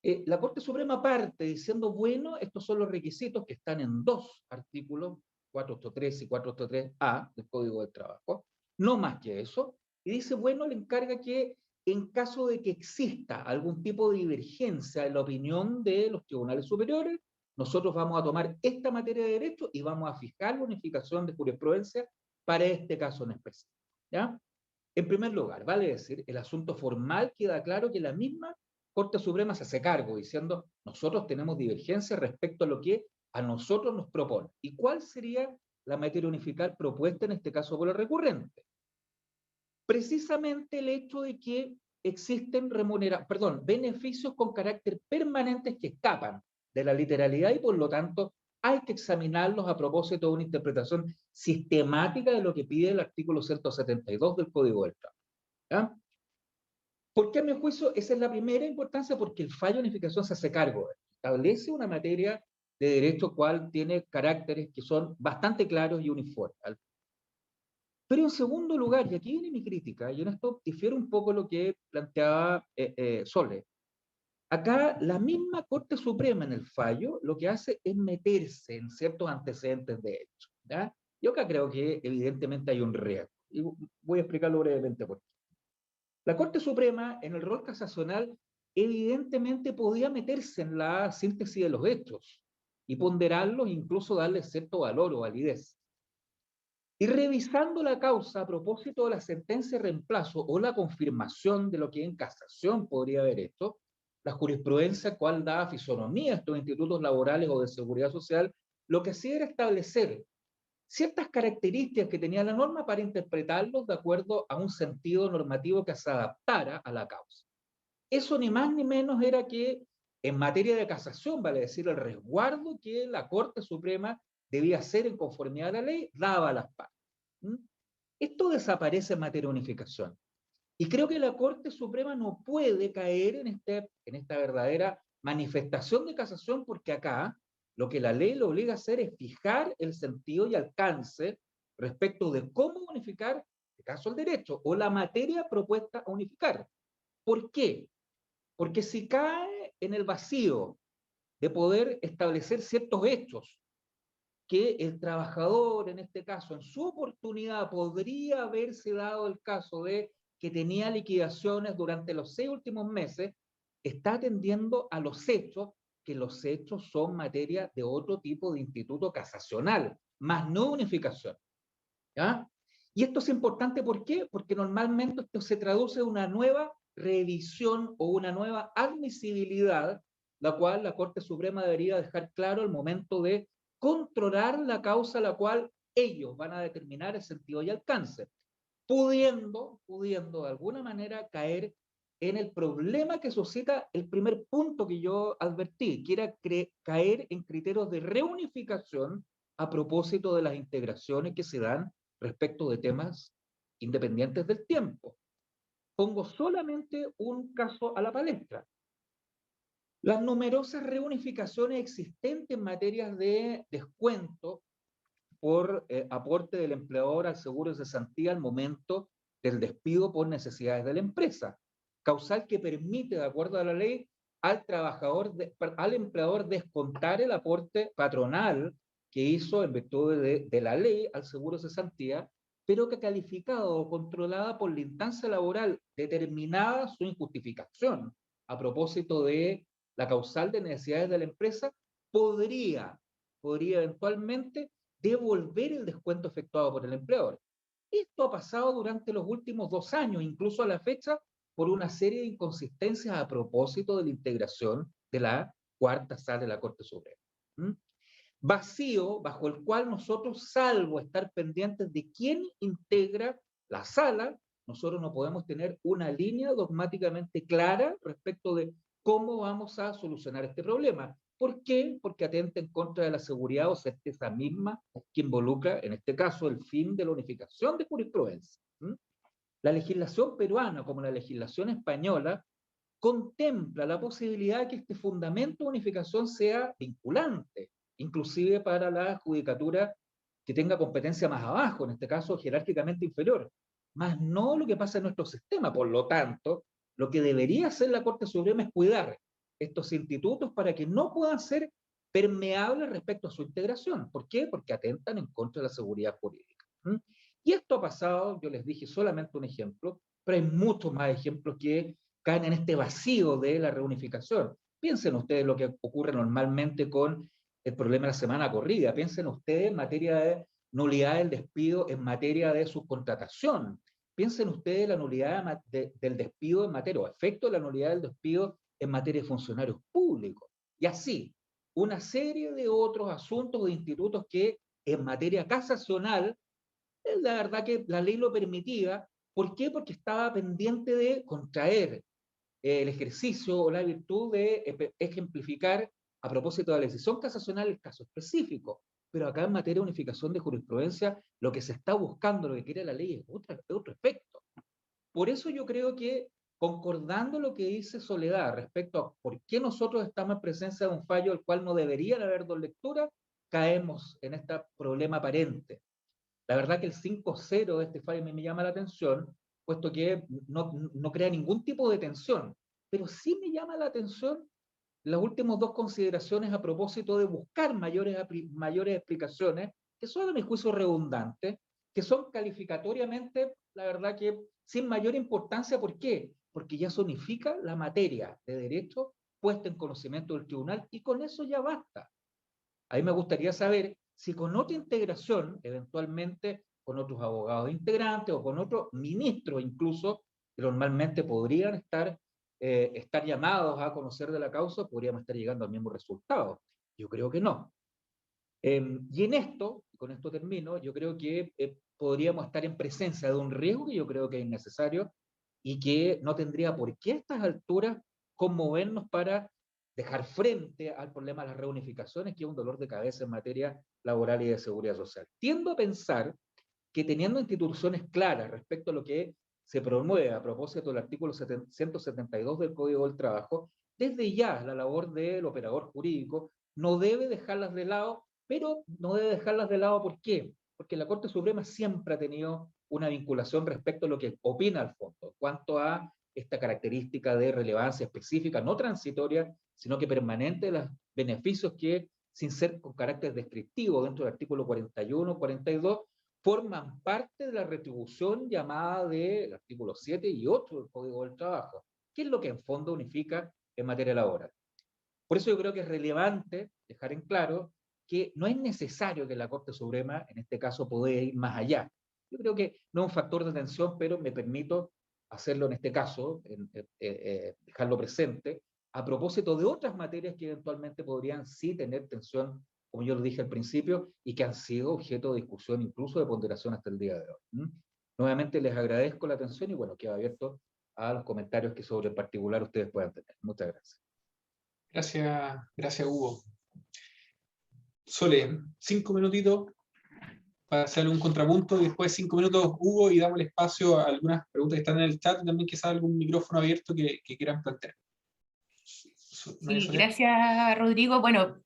La Corte Suprema parte diciendo, bueno, estos son los requisitos que están en dos artículos, 483 y 483A del Código del Trabajo, no más que eso, y dice, bueno, le encarga que en caso de que exista algún tipo de divergencia en la opinión de los tribunales superiores, nosotros vamos a tomar esta materia de derecho y vamos a fijar la unificación de jurisprudencia para este caso en especial, ¿ya? En primer lugar, vale decir, el asunto formal queda claro que la misma Corte Suprema se hace cargo diciendo, nosotros tenemos divergencia respecto a lo que a nosotros nos propone. ¿Y cuál sería la materia unificada propuesta en este caso por el recurrente? Precisamente el hecho de que existen beneficios con carácter permanentes que escapan de la literalidad y por lo tanto hay que examinarlos a propósito de una interpretación sistemática de lo que pide el artículo 172 del Código del Trabajo. ¿Ya? ¿Por qué a mi juicio esa es la primera importancia? Porque el fallo de unificación se hace cargo, establece una materia de derecho cual tiene caracteres que son bastante claros y uniformes. Pero en segundo lugar, y aquí viene mi crítica, y en esto difiere un poco lo que planteaba Sole, acá la misma Corte Suprema en el fallo lo que hace es meterse en ciertos antecedentes de hecho, ¿ya? Yo acá creo que evidentemente hay un riesgo, y voy a explicarlo brevemente por qué. La Corte Suprema, en el rol casacional, evidentemente podía meterse en la síntesis de los hechos y ponderarlos, incluso darle cierto valor o validez. Y revisando la causa a propósito de la sentencia de reemplazo o la confirmación de lo que en casación podría haber hecho, la jurisprudencia cual da fisonomía a estos institutos laborales o de seguridad social, lo que hacía era establecer ciertas características que tenía la norma para interpretarlos de acuerdo a un sentido normativo que se adaptara a la causa. Eso ni más ni menos era que en materia de casación, vale decir, el resguardo que la Corte Suprema debía hacer en conformidad a la ley, daba a las partes. Esto desaparece en materia de unificación. Y creo que la Corte Suprema no puede caer en esta verdadera manifestación de casación porque acá lo que la ley lo obliga a hacer es fijar el sentido y alcance respecto de cómo unificar, en este caso el derecho, o la materia propuesta a unificar. ¿Por qué? Porque si cae en el vacío de poder establecer ciertos hechos que el trabajador, en este caso, en su oportunidad, podría haberse dado el caso de que tenía liquidaciones durante los 6 últimos meses, está atendiendo a los hechos, que los hechos son materia de otro tipo de instituto casacional, más no unificación. ¿Ya? Y esto es importante, ¿por qué? Porque normalmente esto se traduce en una nueva revisión o una nueva admisibilidad, la cual la Corte Suprema debería dejar claro al momento de controlar la causa a la cual ellos van a determinar el sentido y alcance, pudiendo de alguna manera caer en el problema que suscita el primer punto que yo advertí, que era caer en criterios de reunificación a propósito de las integraciones que se dan respecto de temas independientes del tiempo. Pongo solamente un caso a la palestra. Las numerosas reunificaciones existentes en materias de descuento por aporte del empleador al seguro de cesantía al momento del despido por necesidades de la empresa, causal que permite, de acuerdo a la ley, al empleador descontar el aporte patronal que hizo en virtud de la ley al seguro de cesantía, pero que calificado o controlada por la instancia laboral determinada su injustificación a propósito de la causal de necesidades de la empresa, podría eventualmente devolver el descuento efectuado por el empleador. Esto ha pasado durante los últimos 2 años, incluso a la fecha, por una serie de inconsistencias a propósito de la integración de la cuarta sala de la Corte Suprema. Vacío bajo el cual nosotros, salvo estar pendientes de quién integra la sala, nosotros no podemos tener una línea dogmáticamente clara respecto de cómo vamos a solucionar este problema. ¿Por qué? Porque atenta en contra de la seguridad o certeza misma que involucra, en este caso, el fin de la unificación de jurisprudencia. La legislación peruana, como la legislación española, contempla la posibilidad de que este fundamento de unificación sea vinculante, inclusive para la judicatura que tenga competencia más abajo, en este caso jerárquicamente inferior, más no lo que pasa en nuestro sistema. Por lo tanto, lo que debería hacer la Corte Suprema es cuidar estos institutos para que no puedan ser permeables respecto a su integración. ¿Por qué? Porque atentan en contra de la seguridad jurídica. Y esto ha pasado, yo les dije solamente un ejemplo, pero hay muchos más ejemplos que caen en este vacío de la reunificación. Piensen ustedes lo que ocurre normalmente con el problema de la semana corrida. Piensen ustedes en materia de nulidad del despido, en materia de subcontratación. Piensen ustedes la nulidad del despido en materia, o efecto de la nulidad del despido en materia de funcionarios públicos. Y así, una serie de otros asuntos de institutos que en materia casacional, la verdad que la ley lo permitía. ¿Por qué? Porque estaba pendiente de contraer el ejercicio o la virtud de ejemplificar a propósito de la decisión casacional el caso específico. Pero acá en materia de unificación de jurisprudencia, lo que se está buscando, lo que quiere la ley es otro efecto. Por eso yo creo que, concordando lo que dice Soledad respecto a por qué nosotros estamos en presencia de un fallo del cual no deberían haber dos lecturas, caemos en este problema aparente. La verdad que el 5-0 de este fallo me llama la atención, puesto que no crea ningún tipo de tensión, pero sí me llama la atención las últimas dos consideraciones a propósito de buscar mayores explicaciones, que son a mi juicio redundantes, que son calificatoriamente, la verdad que sin mayor importancia. ¿Por qué? Porque ya se unifica la materia de derecho puesta en conocimiento del tribunal, y con eso ya basta. A mí me gustaría saber si con otra integración, eventualmente con otros abogados integrantes o con otros ministros incluso, que normalmente podrían estar llamados a conocer de la causa, podríamos estar llegando al mismo resultado. Yo creo que no. Y en esto, con esto termino, yo creo que podríamos estar en presencia de un riesgo que yo creo que es innecesario y que no tendría por qué a estas alturas conmovernos para dejar frente al problema de las reunificaciones, que es un dolor de cabeza en materia laboral y de seguridad social. Tiendo a pensar que teniendo instituciones claras respecto a lo que se promueve a propósito del artículo 172 del Código del Trabajo, desde ya la labor del operador jurídico no debe dejarlas de lado, pero no debe dejarlas de lado. ¿Por qué? Porque la Corte Suprema siempre ha tenido una vinculación respecto a lo que opina al fondo, cuanto a esta característica de relevancia específica, no transitoria, sino que permanente, de los beneficios que, sin ser con carácter descriptivo dentro del artículo 41, 42, forman parte de la retribución llamada del artículo 7 y 8 del Código del Trabajo, que es lo que en fondo unifica en materia laboral. Por eso yo creo que es relevante dejar en claro que no es necesario que la Corte Suprema, en este caso, pueda ir más allá. Yo creo que no es un factor de tensión, pero me permito hacerlo en este caso, dejarlo presente, a propósito de otras materias que eventualmente podrían sí tener tensión, como yo lo dije al principio, y que han sido objeto de discusión, incluso de ponderación hasta el día de hoy. Nuevamente les agradezco la atención y bueno, quedo abierto a los comentarios que sobre el particular ustedes puedan tener. Muchas gracias. Gracias Hugo. Sole, 5 minutitos para hacer un contrapunto y después 5 minutos Hugo, y damos el espacio a algunas preguntas que están en el chat y también quizás algún micrófono abierto que quieran plantear. Sí, gracias Rodrigo. Bueno,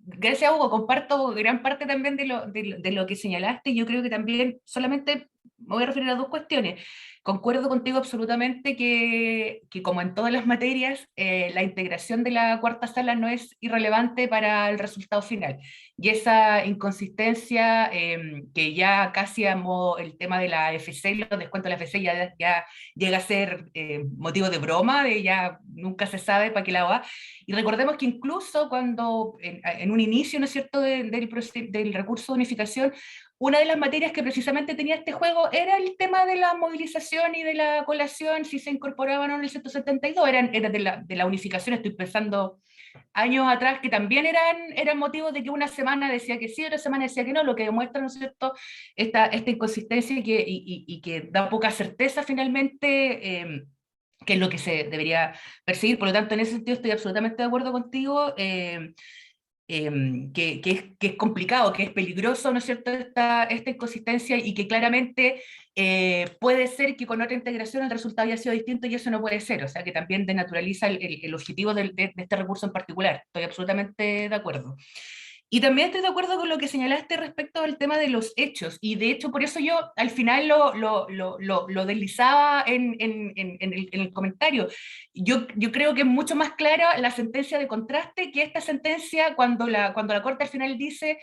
gracias Hugo, comparto gran parte también de lo que señalaste. Yo creo que también solamente me voy a referir a dos cuestiones. Concuerdo contigo absolutamente que como en todas las materias, la integración de la cuarta sala no es irrelevante para el resultado final. Y esa inconsistencia, que ya casi a modo el tema de la FC, los descuentos de la FC ya llega a ser motivo de broma, de ya nunca se sabe para qué lado va. Y recordemos que incluso cuando en un inicio, ¿no es cierto?, del recurso de unificación, una de las materias que precisamente tenía este juego era el tema de la movilización y de la colación, si se incorporaban o no en el 172, eran de la unificación, estoy pensando años atrás, que también eran motivos de que una semana decía que sí, otra semana decía que no, lo que demuestra, ¿no es cierto?, esta inconsistencia y que da poca certeza finalmente, que es lo que se debería perseguir. Por lo tanto, en ese sentido estoy absolutamente de acuerdo contigo, que es complicado, que es peligroso, ¿no es cierto?, esta inconsistencia, y que claramente puede ser que con otra integración el resultado haya sido distinto, y eso no puede ser, o sea, que también denaturaliza el objetivo de este recurso en particular. Estoy absolutamente de acuerdo. Y también estoy de acuerdo con lo que señalaste respecto al tema de los hechos, y de hecho por eso yo al final lo deslizaba en el comentario. Yo creo que es mucho más clara la sentencia de contraste que esta sentencia cuando la Corte al final dice,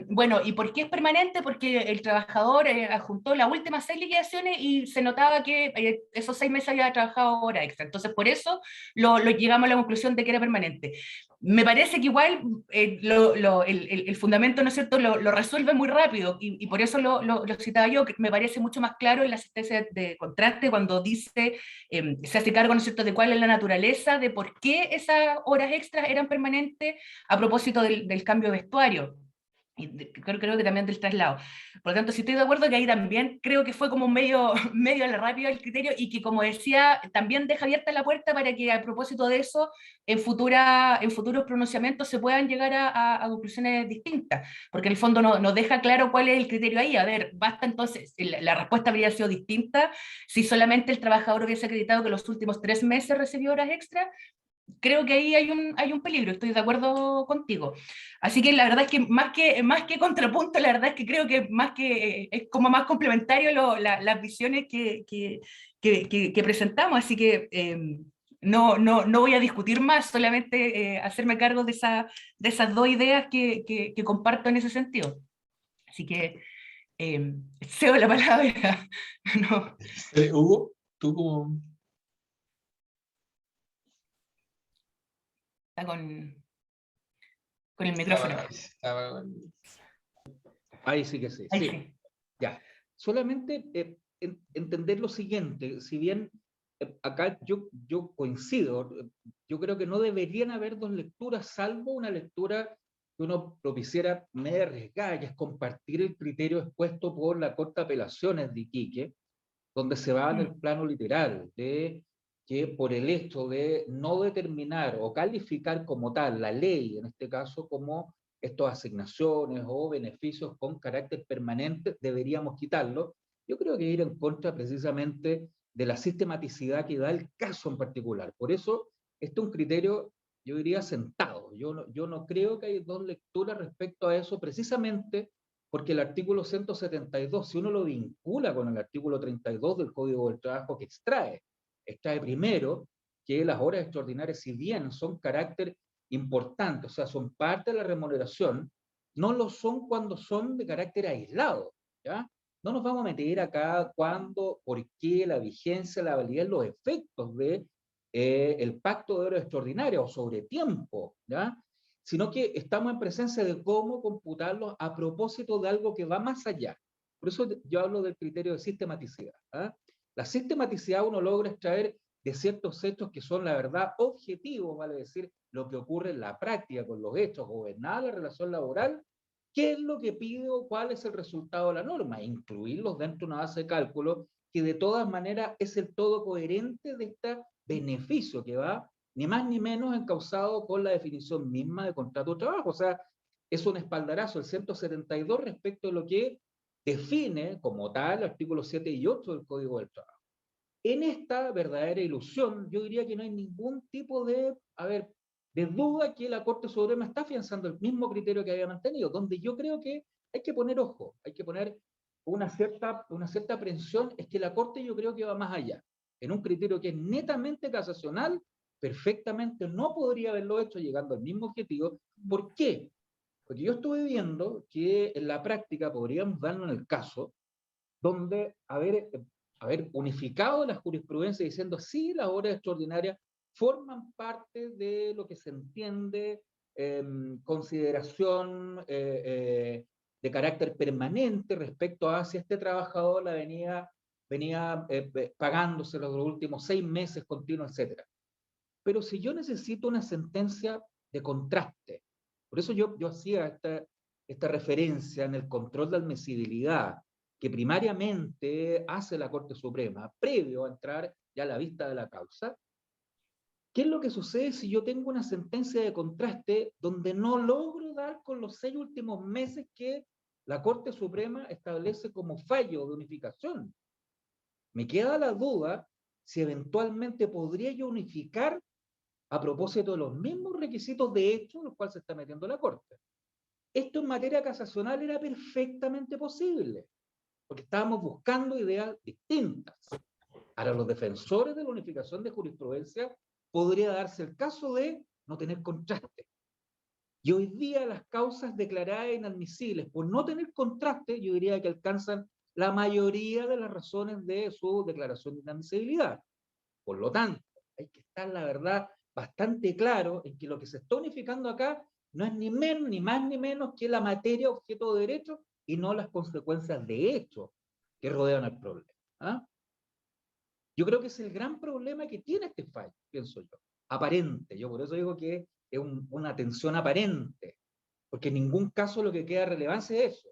bueno, ¿y por qué es permanente? Porque el trabajador adjuntó las últimas 6 liquidaciones y se notaba que esos 6 meses había trabajado hora extra, entonces por eso llegamos a la conclusión de que era permanente. Me parece que igual el fundamento, ¿no es cierto?, lo resuelve muy rápido, y por eso lo citaba yo, que me parece mucho más claro en la sentencia de contraste cuando dice, se hace cargo, ¿no es cierto?, de cuál es la naturaleza, de por qué esas horas extras eran permanentes a propósito del cambio de vestuario. Y creo que también del traslado. Por lo tanto, si estoy de acuerdo que ahí también creo que fue como medio a la rápida el criterio, y que, como decía, también deja abierta la puerta para que a propósito de eso, en futuros pronunciamientos se puedan llegar a conclusiones distintas, porque en el fondo no deja claro cuál es el criterio ahí. A ver, basta entonces, la respuesta habría sido distinta si solamente el trabajador hubiese acreditado que los últimos 3 meses recibió horas extras. Creo que ahí hay un peligro, estoy de acuerdo contigo. Así que la verdad es que más que contrapunto, la verdad es que creo que es como más complementario las visiones que presentamos, así que no voy a discutir más, solamente hacerme cargo de esas 2 ideas que comparto en ese sentido. Así que cedo la palabra. No. Hugo, tú como... Está con el micrófono. Ahí sí que sí. Ahí Sí. sí. Ya. Solamente entender lo siguiente, si bien acá yo coincido, yo creo que no deberían haber 2 lecturas, salvo una lectura que uno propiciara media arriesgada, que es compartir el criterio expuesto por la Corte de Apelaciones de Iquique, donde se va en el plano literal de que por el hecho de no determinar o calificar como tal la ley, en este caso como estas asignaciones o beneficios con carácter permanente, deberíamos quitarlo. Yo creo que ir en contra precisamente de la sistematicidad que da el caso en particular. Por eso, este es un criterio, yo diría, sentado. Yo no creo que hay 2 lecturas respecto a eso, precisamente porque el artículo 172, si uno lo vincula con el artículo 32 del Código del Trabajo, que extrae primero que las horas extraordinarias, si bien son carácter importante, o sea, son parte de la remuneración, no lo son cuando son de carácter aislado, ¿ya? No nos vamos a meter acá cuándo, por qué, la vigencia, la validez, los efectos de el pacto de horas extraordinarias o sobre tiempo, ¿ya? Sino que estamos en presencia de cómo computarlos a propósito de algo que va más allá. Por eso yo hablo del criterio de sistematicidad. ¿Eh? La sistematicidad uno logra extraer de ciertos hechos que son, la verdad, objetivos, vale decir, lo que ocurre en la práctica con los hechos, gobernar la relación laboral, qué es lo que pide o cuál es el resultado de la norma, incluirlos dentro de una base de cálculo que de todas maneras es el todo coherente de este beneficio que va ni más ni menos encausado con la definición misma de contrato de trabajo. O sea, es un espaldarazo el 172 respecto a lo que define como tal el artículo 7 y 8 del Código del Trabajo. En esta verdadera ilusión, yo diría que no hay ningún tipo de duda que la Corte Suprema está afianzando el mismo criterio que había mantenido, donde yo creo que hay que poner ojo, hay que poner una cierta aprehensión, es que la Corte yo creo que va más allá, en un criterio que es netamente casacional, perfectamente no podría haberlo hecho llegando al mismo objetivo. ¿Por qué? Porque yo estuve viendo que en la práctica podríamos darnos en el caso donde haber unificado la jurisprudencia diciendo sí, las horas extraordinarias forman parte de lo que se entiende consideración de carácter permanente respecto a si este trabajador la venía pagándose los últimos 6 meses continuos, etc. Pero si yo necesito una sentencia de contraste, por eso yo hacía esta referencia en el control de admisibilidad que primariamente hace la Corte Suprema, previo a entrar ya a la vista de la causa. ¿Qué es lo que sucede si yo tengo una sentencia de contraste donde no logro dar con los 6 últimos meses que la Corte Suprema establece como fallo de unificación? Me queda la duda si eventualmente podría yo unificar a propósito de los mismos requisitos de hecho en los cuales se está metiendo la Corte. Esto en materia casacional era perfectamente posible, porque estábamos buscando ideas distintas. Ahora, los defensores de la unificación de jurisprudencia podría darse el caso de no tener contraste. Y hoy día las causas declaradas inadmisibles por no tener contraste, yo diría que alcanzan la mayoría de las razones de su declaración de inadmisibilidad. Por lo tanto, hay que estar, la verdad, bastante claro en que lo que se está unificando acá no es ni menos, ni más ni menos que la materia objeto de derecho y no las consecuencias de hecho que rodean el problema. ¿Ah? Yo creo que es el gran problema que tiene este fallo, pienso yo, aparente. Yo por eso digo que es una tensión aparente, porque en ningún caso lo que queda de relevancia es eso.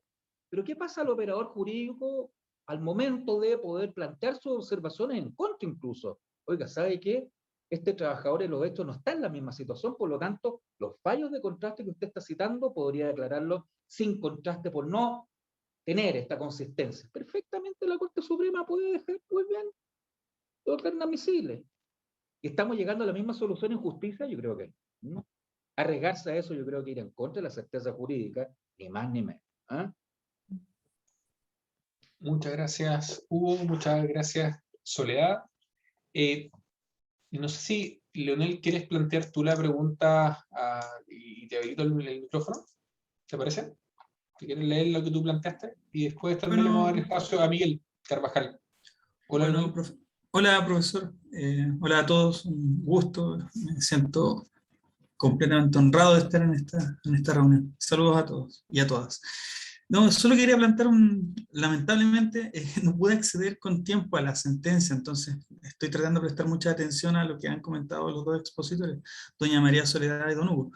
Pero ¿qué pasa al operador jurídico al momento de poder plantear sus observaciones en contra incluso? Oiga, ¿sabe qué? Este trabajador en los hechos no está en la misma situación, por lo tanto, los fallos de contraste que usted está citando podría declararlos sin contraste por no tener esta consistencia. Perfectamente la Corte Suprema puede dejar muy bien todo inadmisible. ¿Y estamos llegando a la misma solución en justicia? Yo creo que no. Arriesgarse a eso yo creo que ir en contra de la certeza jurídica, ni más ni menos. ¿Ah? Muchas gracias, Hugo. Muchas gracias, Soledad. No sé si, Leonel, ¿quieres plantear tú la pregunta y te habilito el micrófono? ¿Te parece? ¿Te quieres leer lo que tú planteaste? Y después también le vamos a dar espacio a Miguel Carvajal. Hola, bueno, hola, profesor. Hola a todos. Un gusto. Me siento completamente honrado de estar en esta reunión. Saludos a todos y a todas. No, solo quería plantear lamentablemente no pude acceder con tiempo a la sentencia, entonces estoy tratando de prestar mucha atención a lo que han comentado los dos expositores, doña María Soledad y don Hugo.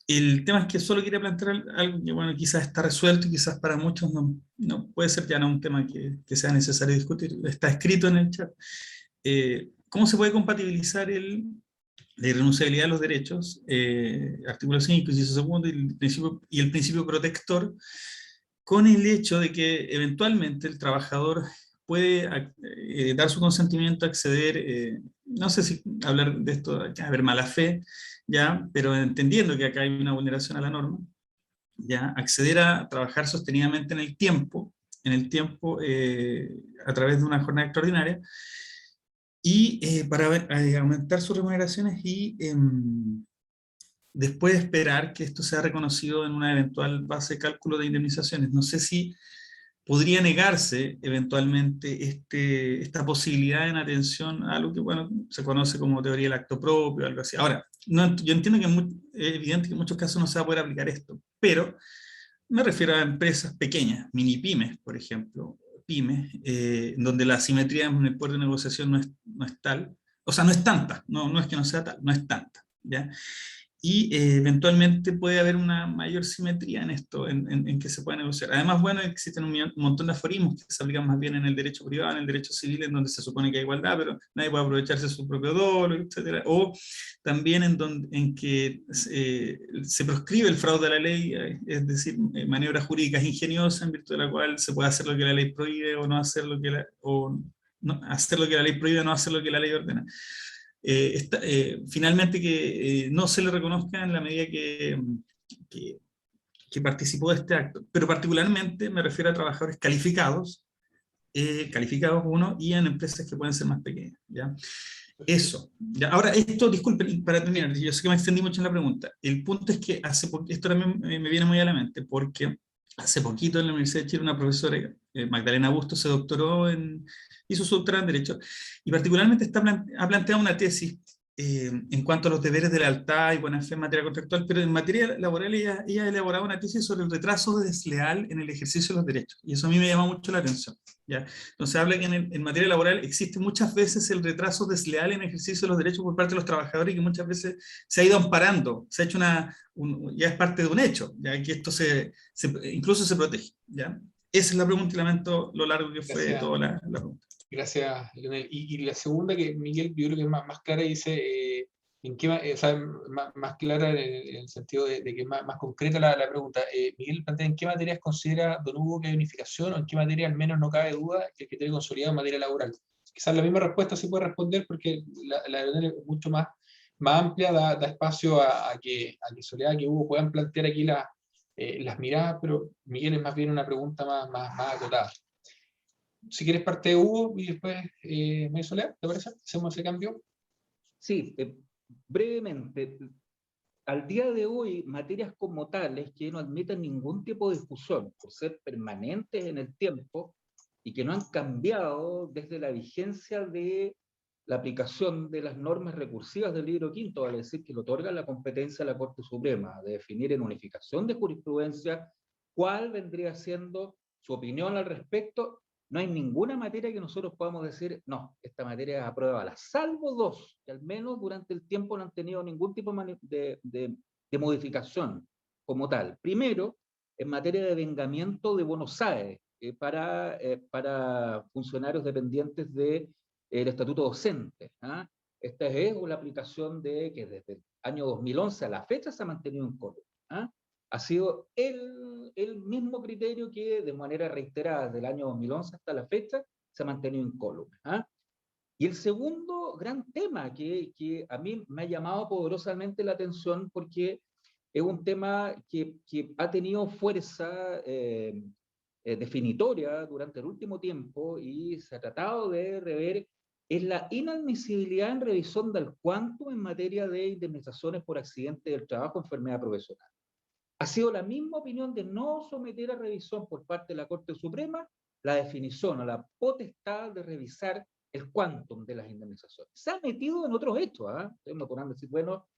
El tema es que solo quería plantear algo que, bueno, quizás está resuelto y quizás para muchos no puede ser ya no un tema que sea necesario discutir. Está escrito en el chat. ¿Cómo se puede compatibilizar la irrenunciabilidad de los derechos, artículo 5, inciso segundo, y el principio protector, con el hecho de que eventualmente el trabajador puede dar su consentimiento a acceder, no sé si hablar de esto, a ver, mala fe, ya, pero entendiendo que acá hay una vulneración a la norma, ya, acceder a trabajar sostenidamente en el tiempo a través de una jornada extraordinaria, y para aumentar sus remuneraciones y después esperar que esto sea reconocido en una eventual base de cálculo de indemnizaciones. No sé si podría negarse eventualmente esta posibilidad en atención a lo que, bueno, se conoce como teoría del acto propio, algo así. Ahora, yo entiendo que es evidente que en muchos casos no se va a poder aplicar esto, pero me refiero a empresas pequeñas, mini pymes, por ejemplo, pymes, donde la asimetría en el poder de negociación no es tal, o sea, no es tanta, no es que no sea tal, no es tanta, ¿ya? Y eventualmente puede haber una mayor simetría en esto, en que se puede negociar. Además, bueno, existen un montón de aforismos que se aplican más bien en el derecho privado, en el derecho civil, en donde se supone que hay igualdad, pero nadie puede aprovecharse de su propio dolo, etc. O también en que se proscribe el fraude a la ley, es decir, maniobras jurídicas ingeniosas en virtud de la cual se puede hacer lo que la ley prohíbe o no hacer lo que hacer lo que la ley prohíbe o no hacer lo que la ley ordena. Finalmente que no se le reconozca en la medida que participó de este acto, pero particularmente me refiero a trabajadores calificados, uno, y en empresas que pueden ser más pequeñas, ¿ya? Eso. ¿Ya? Ahora, esto, disculpen, para terminar, yo sé que me extendí mucho en la pregunta, el punto es que esto también me viene muy a la mente, porque hace poquito en la Universidad de Chile una profesora, Magdalena Bustos, se doctoró hizo su doctorado en Derecho, y particularmente ha planteado una tesis en cuanto a los deberes de lealtad y buena fe en materia contractual, pero en materia laboral ella ha elaborado una tesis sobre el retraso desleal en el ejercicio de los derechos, y eso a mí me llama mucho la atención, ¿ya? Entonces habla que en materia laboral existe muchas veces el retraso desleal en el ejercicio de los derechos por parte de los trabajadores, y que muchas veces se ha ido amparando, se ha hecho ya es parte de un hecho, ya que esto incluso se protege, ¿ya? Esa es la pregunta, y lamento lo largo que fue toda la pregunta. Gracias, Leonel. Y la segunda, que Miguel, yo creo que es más clara, dice, o sea, más clara en el sentido de que es más concreta la pregunta. Miguel plantea, ¿en qué materias considera don Hugo que hay unificación, o en qué materia al menos no cabe duda que el criterio consolidado en materia laboral? Quizás la misma respuesta se puede responder, porque la de Leonel es mucho más amplia, da espacio a que Soledad, que Hugo puedan plantear aquí las miradas, pero Miguel es más bien una pregunta más acotada. Si quieres parte de Hugo y después María Soledad, ¿te parece? ¿Hacemos ese cambio? Sí, brevemente. Al día de hoy, materias como tales que no admiten ningún tipo de discusión, por ser permanentes en el tiempo y que no han cambiado desde la vigencia de la aplicación de las normas recursivas del libro quinto, vale decir que le otorga la competencia a la Corte Suprema de definir en unificación de jurisprudencia cuál vendría siendo su opinión al respecto. No hay ninguna materia que nosotros podamos decir, no, esta materia es aprobada, salvo dos, que al menos durante el tiempo no han tenido ningún tipo de modificación como tal. Primero, en materia de vengamiento de bonos AE para funcionarios dependientes del estatuto docente. Esta es una aplicación que desde el año 2011 a la fecha se ha mantenido en coro. Ha sido el mismo criterio que de manera reiterada desde el año 2011 hasta la fecha se ha mantenido incólume. Y el segundo gran tema que a mí me ha llamado poderosamente la atención, porque es un tema que ha tenido fuerza definitoria durante el último tiempo y se ha tratado de rever, es la inadmisibilidad en revisión del quantum en materia de indemnizaciones por accidente del trabajo o enfermedad profesional. Ha sido la misma opinión de no someter a revisión por parte de la Corte Suprema la definición o la potestad de revisar el quantum de las indemnizaciones. Se ha metido en otros hechos, me podrán decir, bueno,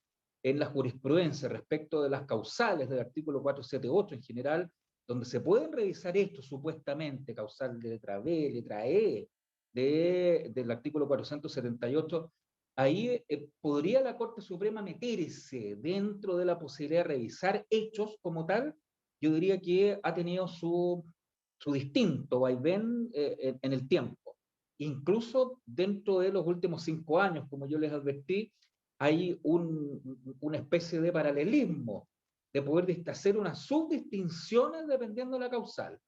en la jurisprudencia respecto de las causales del artículo 478 en general, donde se pueden revisar estos supuestamente, causal de letra B, letra E, del artículo 478, ahí podría la Corte Suprema meterse dentro de la posibilidad de revisar hechos como tal. Yo diría que ha tenido su distinto vaivén en el tiempo. Incluso dentro de los últimos 5 años, como yo les advertí, hay una especie de paralelismo, de poder hacer unas subdistinciones dependiendo de la causal.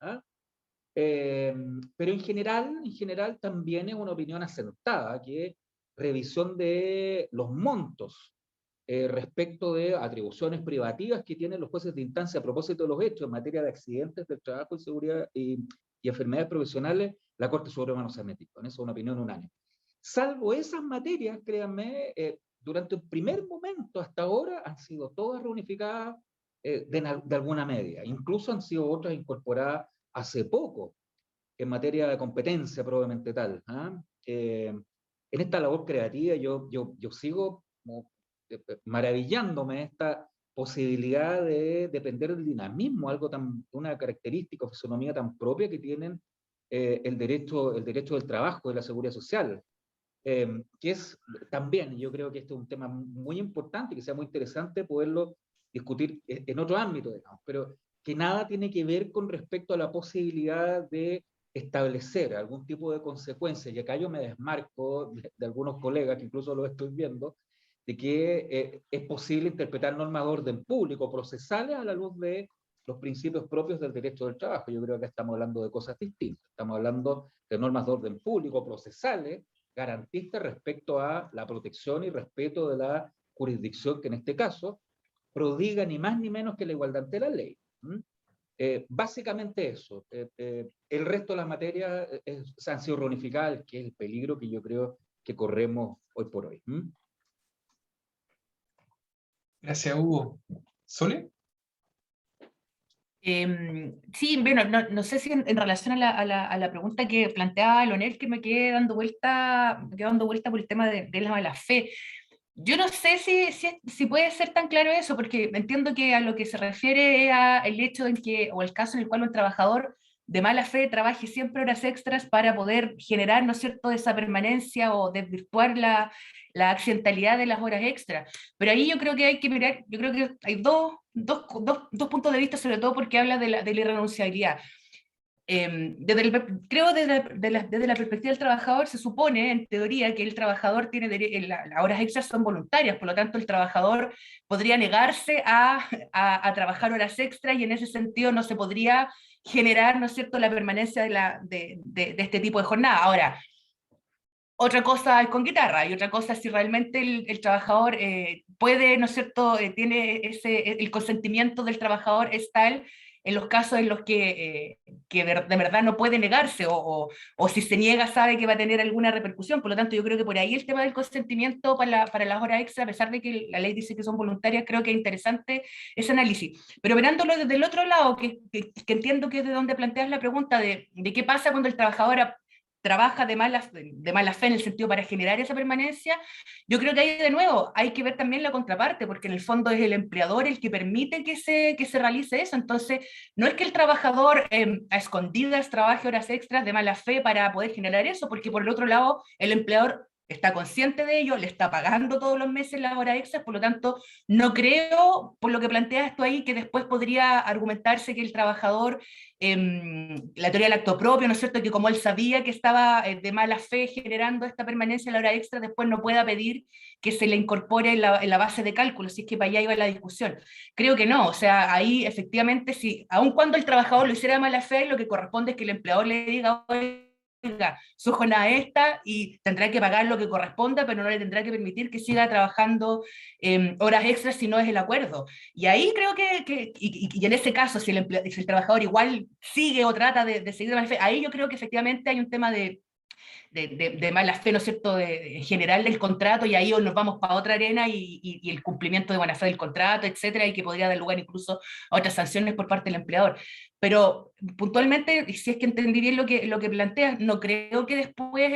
Pero en general también es una opinión acertada, que revisión de los montos respecto de atribuciones privativas que tienen los jueces de instancia a propósito de los hechos en materia de accidentes del trabajo y seguridad y enfermedades profesionales, la Corte Suprema no se ha metido. En eso es una opinión unánime. Salvo esas materias, créanme, durante un primer momento hasta ahora han sido todas reunificadas de alguna medida. Incluso han sido otras incorporadas hace poco en materia de competencia probablemente tal. En esta labor creativa yo sigo como maravillándome de esta posibilidad de depender del dinamismo, una característica o fisonomía tan propia que tienen el derecho del trabajo y la seguridad social, que es también, yo creo que este es un tema muy importante y que sea muy interesante poderlo discutir en otro ámbito, digamos, pero que nada tiene que ver con respecto a la posibilidad de establecer algún tipo de consecuencias, y acá yo me desmarco de algunos colegas, que incluso lo estoy viendo, de que es posible interpretar normas de orden público procesales a la luz de los principios propios del derecho del trabajo. Yo creo que estamos hablando de cosas distintas. Estamos hablando de normas de orden público procesales, garantistas respecto a la protección y respeto de la jurisdicción, que en este caso prodiga ni más ni menos que la igualdad ante la ley. Básicamente eso. El resto de las materias se han sido reunificadas, que es el peligro que yo creo que corremos hoy por hoy. Gracias, Hugo. ¿Sole? Sí, bueno, no sé si en relación a la pregunta que planteaba Leonel, que me quedé dando vuelta por el tema de la mala fe. Yo no sé si puede ser tan claro eso, porque entiendo que a lo que se refiere es a el hecho en que, o el caso en el cual un trabajador de mala fe trabaje siempre horas extras para poder generar, ¿no es cierto?, esa permanencia o desvirtuar la accidentalidad de las horas extras. Pero ahí yo creo que hay que mirar, yo creo que hay dos puntos de vista, sobre todo porque habla de la irrenunciabilidad. Creo desde la perspectiva del trabajador se supone, en teoría, que el trabajador tiene las horas extras son voluntarias, por lo tanto el trabajador podría negarse a trabajar horas extras y en ese sentido no se podría generar, ¿no es cierto?, la permanencia de este tipo de jornada. Ahora, otra cosa es con guitarra y otra cosa es si realmente el trabajador puede, ¿no es cierto?, tiene el consentimiento del trabajador es tal en los casos en los que de verdad no puede negarse o si se niega sabe que va a tener alguna repercusión. Por lo tanto, yo creo que por ahí el tema del consentimiento para las horas extra, a pesar de que la ley dice que son voluntarias, creo que es interesante ese análisis. Pero mirándolo desde el otro lado, que entiendo que es de donde planteas la pregunta de qué pasa cuando el trabajador trabaja de mala fe en el sentido para generar esa permanencia, yo creo que ahí de nuevo hay que ver también la contraparte, porque en el fondo es el empleador el que permite que se realice eso. Entonces, no es que el trabajador a escondidas trabaje horas extras de mala fe para poder generar eso, porque por el otro lado el empleador está consciente de ello, le está pagando todos los meses las horas extras, por lo tanto, no creo, por lo que planteas tú ahí, que después podría argumentarse que el trabajador la teoría del acto propio, ¿no es cierto?, que como él sabía que estaba de mala fe generando esta permanencia a la hora extra, después no pueda pedir que se le incorpore en la base de cálculo, si es que para allá iba la discusión. Creo que no, o sea, ahí efectivamente, si, aun cuando el trabajador lo hiciera de mala fe, lo que corresponde es que el empleador le diga, oiga, su jornada es esta y tendrá que pagar lo que corresponda, pero no le tendrá que permitir que siga trabajando horas extras si no es el acuerdo. Y ahí creo y en ese caso, si el trabajador igual sigue o trata de seguir de mala fe, ahí yo creo que efectivamente hay un tema de mala fe, ¿no es cierto?, en general del contrato, y ahí nos vamos para otra arena y el cumplimiento de buena fe del contrato, etcétera, y que podría dar lugar incluso a otras sanciones por parte del empleador. Pero puntualmente, si es que entendí bien lo que planteas, no creo que después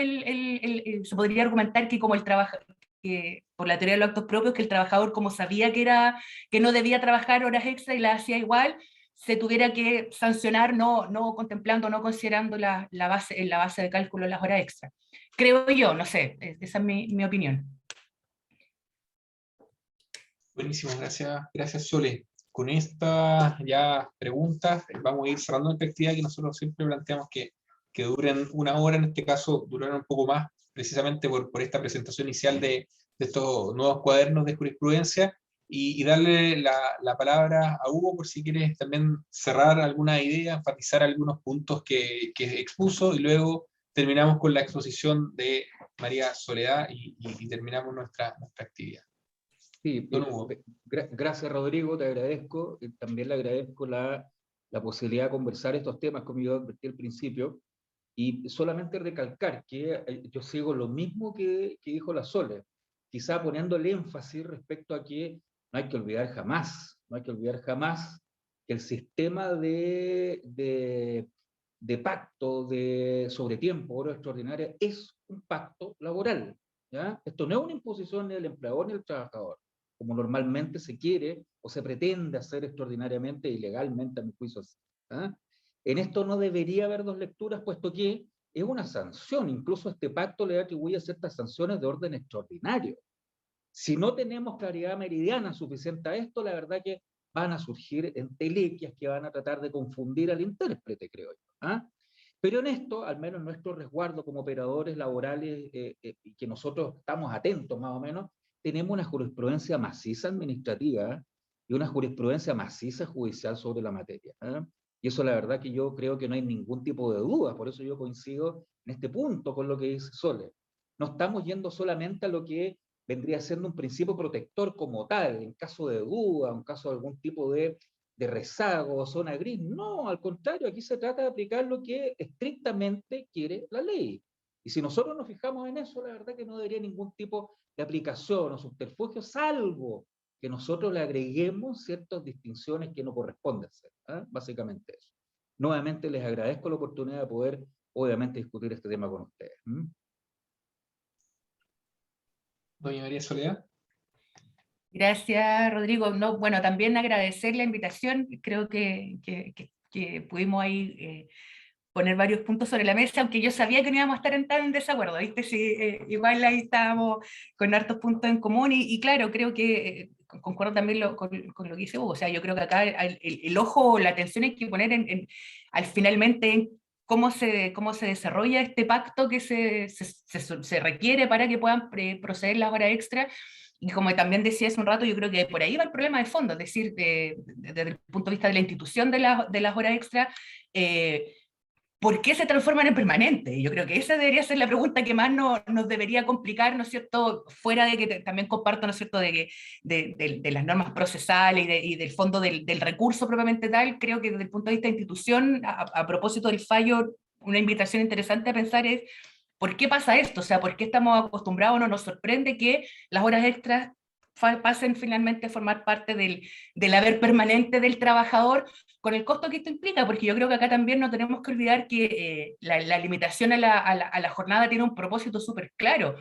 se podría argumentar que como el trabajo, que por la teoría de los actos propios, que el trabajador como sabía que no debía trabajar horas extra y la hacía igual, se tuviera que sancionar no contemplando, no considerando la base de cálculo de las horas extra. Creo yo, no sé, esa es mi opinión. Buenísimo, gracias Sole. Con estas ya preguntas vamos a ir cerrando esta actividad que nosotros siempre planteamos que duren una hora, en este caso duraron un poco más, precisamente por esta presentación inicial de estos nuevos cuadernos de jurisprudencia, y darle la palabra a Hugo por si quieres también cerrar alguna idea, enfatizar algunos puntos que expuso, y luego terminamos con la exposición de María Soledad y terminamos nuestra actividad. Sí, gracias Rodrigo, te agradezco. También le agradezco la posibilidad de conversar estos temas, como yo advertí al principio, y solamente recalcar que yo sigo lo mismo que dijo la Sole, quizá poniendo el énfasis respecto a que no hay que olvidar jamás que el sistema de pacto sobre tiempo, hora extraordinaria, es un pacto laboral. ¿Ya? Esto no es una imposición ni del empleador ni del trabajador, como normalmente se quiere o se pretende hacer extraordinariamente y legalmente, a mi juicio. ¿Ah? En esto no debería haber dos lecturas, puesto que es una sanción. Incluso este pacto le atribuye ciertas sanciones de orden extraordinario. Si no tenemos claridad meridiana suficiente a esto, la verdad que van a surgir entelequias que van a tratar de confundir al intérprete, creo yo. ¿Ah? Pero en esto, al menos nuestro resguardo como operadores laborales, y que nosotros estamos atentos más o menos, tenemos una jurisprudencia maciza administrativa y una jurisprudencia maciza judicial sobre la materia. Y eso la verdad que yo creo que no hay ningún tipo de duda, por eso yo coincido en este punto con lo que dice Sole. No estamos yendo solamente a lo que vendría siendo un principio protector como tal, en caso de duda, en caso de algún tipo de rezago o zona gris. No, al contrario, aquí se trata de aplicar lo que estrictamente quiere la ley. Y si nosotros nos fijamos en eso, la verdad que no debería ningún tipo de aplicación o subterfugio, salvo que nosotros le agreguemos ciertas distinciones que no corresponden ser. Básicamente eso. Nuevamente les agradezco la oportunidad de poder, obviamente, discutir este tema con ustedes. Doña María Soledad. Gracias, Rodrigo. No, bueno, también agradecer la invitación. Creo que pudimos ahí poner varios puntos sobre la mesa, aunque yo sabía que no íbamos a estar tan en desacuerdo, ¿viste? Sí, igual ahí estábamos con hartos puntos en común y claro, creo que concuerdo también con lo que dice Hugo. O sea, yo creo que acá el ojo, la atención hay que poner al finalmente en cómo se desarrolla este pacto que se requiere para que puedan proceder las horas extra. Y como también decía hace un rato, yo creo que por ahí va el problema de fondo, es decir, desde el punto de vista de la institución de las horas extra, ¿por qué se transforman en permanentes? Yo creo que esa debería ser la pregunta que más nos debería complicar, ¿no es cierto? Fuera de que también comparto, ¿no es cierto?, de las normas procesales y del fondo del recurso propiamente tal. Creo que desde el punto de vista de institución, a propósito del fallo, una invitación interesante a pensar es, ¿por qué pasa esto? O sea, ¿por qué estamos acostumbrados, no nos sorprende que las horas extras pasen finalmente a formar parte del haber permanente del trabajador, con el costo que esto implica? Porque yo creo que acá también no tenemos que olvidar que la limitación a la jornada tiene un propósito súper claro,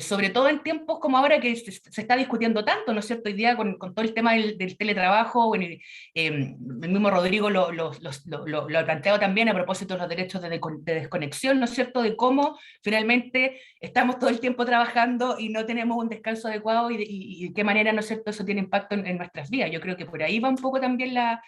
sobre todo en tiempos como ahora que se está discutiendo tanto, ¿no es cierto?, hoy día con todo el tema del teletrabajo. Bueno, el mismo Rodrigo lo ha planteado también a propósito de los derechos de desconexión, ¿no es cierto?, de cómo finalmente estamos todo el tiempo trabajando y no tenemos un descanso adecuado y de qué manera, ¿no es cierto?, eso tiene impacto en nuestras vidas. Yo creo que por ahí va un poco también la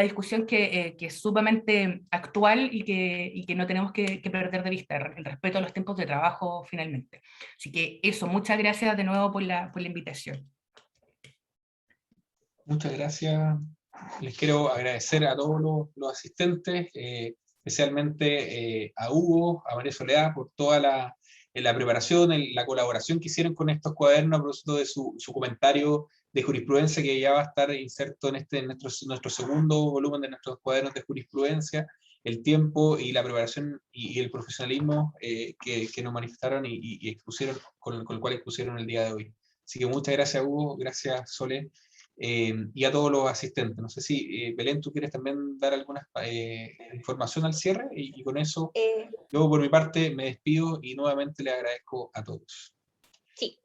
discusión que es sumamente actual y que no tenemos que perder de vista, el respeto a los tiempos de trabajo finalmente. Así que eso, muchas gracias de nuevo por la invitación. Muchas gracias. Les quiero agradecer a todos los asistentes, especialmente a Hugo, a María Soledad, por toda la preparación, la colaboración que hicieron con estos cuadernos, a propósito de su comentario de jurisprudencia, que ya va a estar inserto en nuestro segundo volumen de nuestros cuadernos de jurisprudencia, el tiempo y la preparación y el profesionalismo que nos manifestaron y expusieron, con el cual expusieron el día de hoy. Así que muchas gracias, Hugo, gracias, Sole. Y a todos los asistentes. No sé si, Belén, tú quieres también dar alguna información al cierre, y con eso yo por mi parte me despido y nuevamente le agradezco a todos. Sí,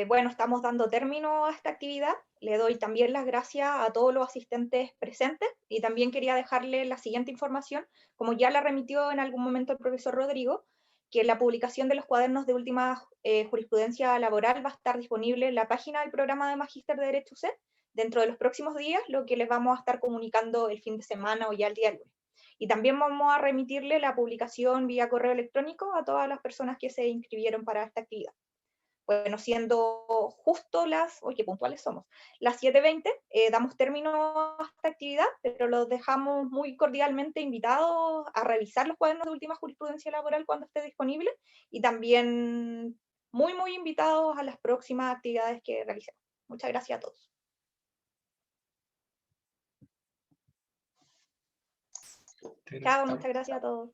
bueno, estamos dando término a esta actividad. Le doy también las gracias a todos los asistentes presentes y también quería dejarle la siguiente información, como ya la remitió en algún momento el profesor Rodrigo, que la publicación de los cuadernos de última jurisprudencia laboral va a estar disponible en la página del programa de Magíster de Derecho UC dentro de los próximos días, lo que les vamos a estar comunicando el fin de semana o ya el día lunes. Y también vamos a remitirle la publicación vía correo electrónico a todas las personas que se inscribieron para esta actividad. Bueno, siendo justo oye, puntuales somos, las 7:20, damos término a esta actividad, pero los dejamos muy cordialmente invitados a revisar los cuadernos de última jurisprudencia laboral cuando esté disponible, y también muy, muy invitados a las próximas actividades que realicemos. Muchas gracias a todos. Chao, muchas gracias a todos.